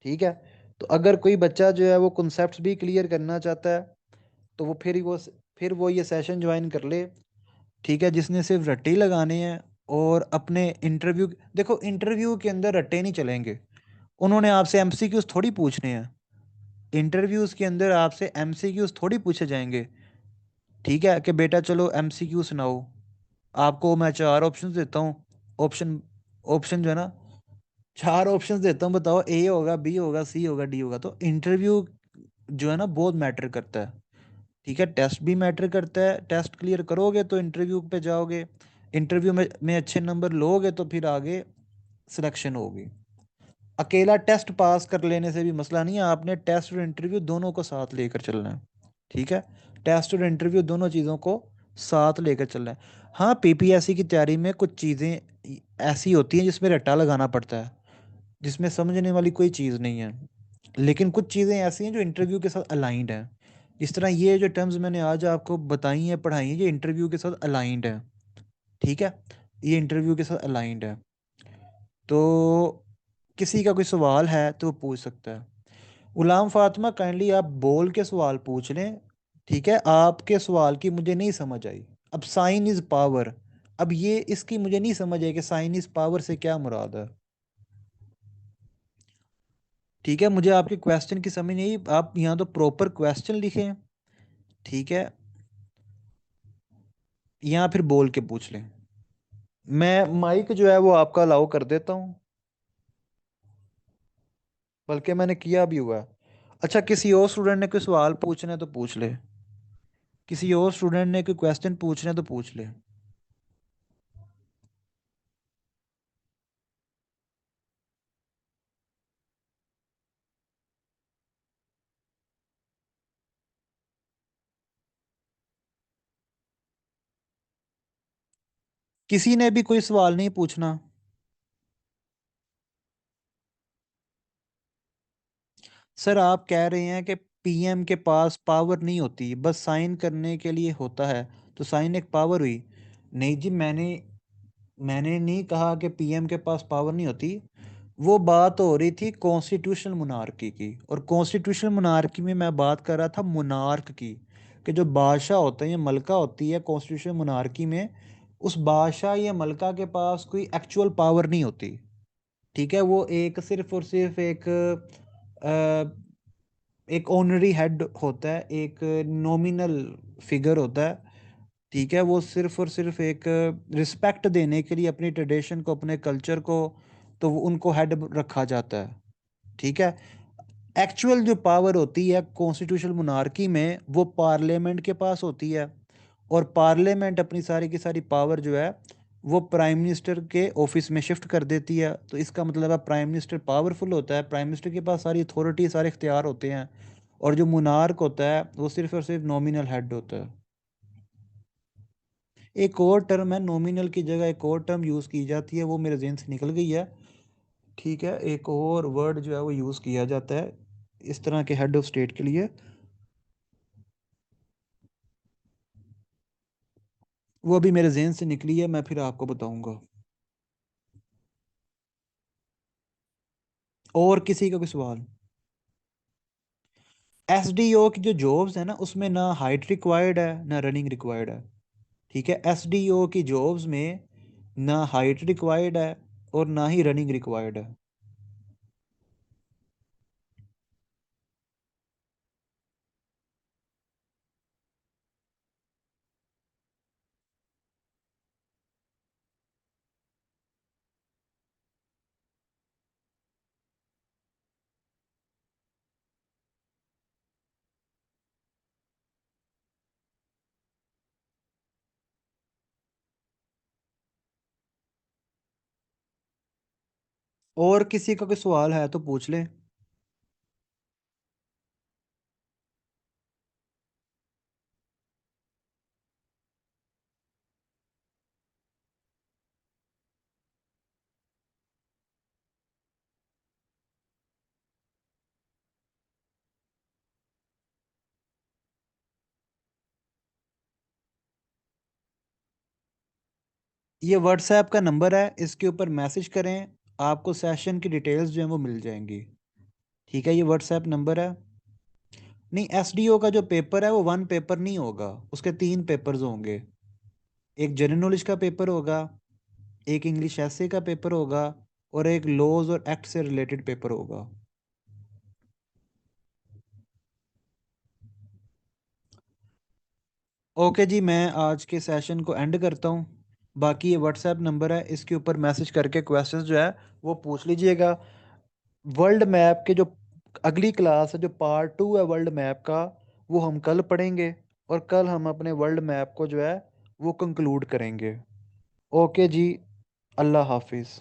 ठीक है। तो अगर कोई बच्चा जो है वो कॉन्सेप्ट्स भी क्लियर करना चाहता है तो वो फिर वो ये सेशन ज्वाइन कर ले। ठीक है, जिसने सिर्फ रट्टे ही लगाने हैं और अपने इंटरव्यू, देखो इंटरव्यू के अंदर रट्टे नहीं चलेंगे। उन्होंने आपसे एमसीक्यूज थोड़ी पूछने हैं। इंटरव्यूज के अंदर आपसे एमसीक्यूज थोड़ी पूछे जाएंगे। ठीक है कि बेटा चलो एमसीक्यू सुनाओ। आपको मैं चार ऑप्शन देता हूँ। ऑप्शन ऑप्शन जो है ना, चार ऑप्शन देता हूँ, बताओ ए होगा, बी होगा, सी होगा, डी होगा। तो इंटरव्यू जो है ना बहुत मैटर करता है। ठीक है, टेस्ट भी मैटर करता है। टेस्ट क्लियर करोगे तो इंटरव्यू पे जाओगे। इंटरव्यू में अच्छे नंबर लोगे तो फिर आगे सिलेक्शन होगी। अकेला टेस्ट पास कर लेने से भी मसला नहीं है, आपने टेस्ट और इंटरव्यू दोनों को साथ लेकर चलना है। ठीक है, टेस्ट और इंटरव्यू दोनों चीज़ों को साथ लेकर चलना है। हाँ, पीपीएससी की तैयारी में कुछ चीज़ें ऐसी होती हैं जिसमें रट्टा लगाना पड़ता है, जिसमें समझने वाली कोई चीज़ नहीं है। लेकिन कुछ चीज़ें ऐसी हैं जो इंटरव्यू के साथ अलाइंड हैं। इस तरह ये जो टर्म्स मैंने आज आपको बताई हैं, पढ़ाई हैं, ये इंटरव्यू के साथ अलाइंड है। ठीक है, ये इंटरव्यू के साथ अलाइंड है। तो किसी का कोई सवाल है तो वो पूछ सकता है। गुलाम फातिमा, काइंडली आप बोल के सवाल पूछ लें। ठीक है, आपके सवाल की मुझे नहीं समझ आई। अब साइन इज पावर, अब ये इसकी मुझे नहीं समझ आई कि साइन इज पावर से क्या मुराद है। ठीक है, मुझे आपके क्वेश्चन की समझ नहीं आई। आप यहाँ तो प्रॉपर क्वेश्चन लिखें। ठीक है, यहाँ फिर बोल के पूछ लें। मैं माइक जो है वो आपका अलाउ कर देता हूँ, बल्कि मैंने किया भी हुआ है। अच्छा, किसी और स्टूडेंट ने कोई सवाल पूछना है तो पूछ ले। किसी और स्टूडेंट ने कोई क्वेश्चन पूछना है तो पूछ ले। किसी ने भी कोई सवाल नहीं पूछना। सर, आप कह रहे हैं कि पीएम के पास पावर नहीं होती, बस साइन करने के लिए होता है, तो साइन एक पावर हुई। नहीं जी, मैंने मैंने नहीं कहा कि पीएम के पास पावर नहीं होती। वो बात हो रही थी कॉन्स्टिट्यूशनल मोनार्की की, और कॉन्स्टिट्यूशनल मोनार्की में मैं बात कर रहा था मोनार्क की, कि जो बादशाह होते हैं या मलका होती है कॉन्स्टिट्यूशनल मोनार्की में, उस बादशाह या मलका के पास कोई एक्चुअल पावर नहीं होती। ठीक है, वो एक सिर्फ और सिर्फ एक ऑनरी हेड होता है, एक नॉमिनल फिगर होता है। ठीक है, वो सिर्फ और सिर्फ एक रिस्पेक्ट देने के लिए अपनी ट्रेडिशन को, अपने कल्चर को, तो वो उनको हेड रखा जाता है। ठीक है, एक्चुअल जो पावर होती है कॉन्स्टिट्यूशनल मोनार्की में वो पार्लियामेंट के पास होती है। और पार्लियामेंट अपनी सारी की सारी पावर जो है वो प्राइम मिनिस्टर के ऑफिस में शिफ्ट कर देती है। तो इसका मतलब है प्राइम मिनिस्टर पावरफुल होता है, प्राइम मिनिस्टर के पास सारी अथॉरिटी, सारे इख्तियार होते हैं। और जो मुनार्क होता है वो सिर्फ और सिर्फ नॉमिनल हेड होता है। एक और टर्म है, नॉमिनल की जगह एक और टर्म यूज़ की जाती है, वो मेरे जहन से निकल गई है। ठीक है, एक और वर्ड जो है वो यूज़ किया जाता है इस तरह के हेड ऑफ स्टेट के लिए। वो अभी मेरे जहन से निकली है, मैं फिर आपको बताऊंगा। और किसी का कोई सवाल। एसडीओ की जो जॉब्स है ना, उसमें ना हाइट रिक्वायर्ड है ना रनिंग रिक्वायर्ड है। ठीक है, एसडीओ की जॉब्स में ना हाइट रिक्वायर्ड है और ना ही रनिंग रिक्वायर्ड है। और किसी का कोई सवाल है तो पूछ ले। ये व्हाट्सएप का नंबर है, इसके ऊपर मैसेज करें, आपको सेशन की डिटेल्स जो हैं वो मिल जाएंगी। ठीक है, ये व्हाट्सएप नंबर है। नहीं, एसडीओ का जो पेपर है वो वन पेपर नहीं होगा, उसके तीन पेपर्स होंगे। एक जनरल नॉलेज का पेपर होगा, एक इंग्लिश एसे का पेपर होगा, और एक लॉज और एक्ट से रिलेटेड पेपर होगा। ओके जी, मैं आज के सेशन को एंड करता हूँ। बाकी ये व्हाट्सएप नंबर है, इसके ऊपर मैसेज करके क्वेश्चंस जो है वो पूछ लीजिएगा। वर्ल्ड मैप के जो अगली क्लास है, जो पार्ट 2 है वर्ल्ड मैप का, वो हम कल पढ़ेंगे। और कल हम अपने वर्ल्ड मैप को जो है वो कंक्लूड करेंगे। ओके जी, अल्लाह हाफिज़।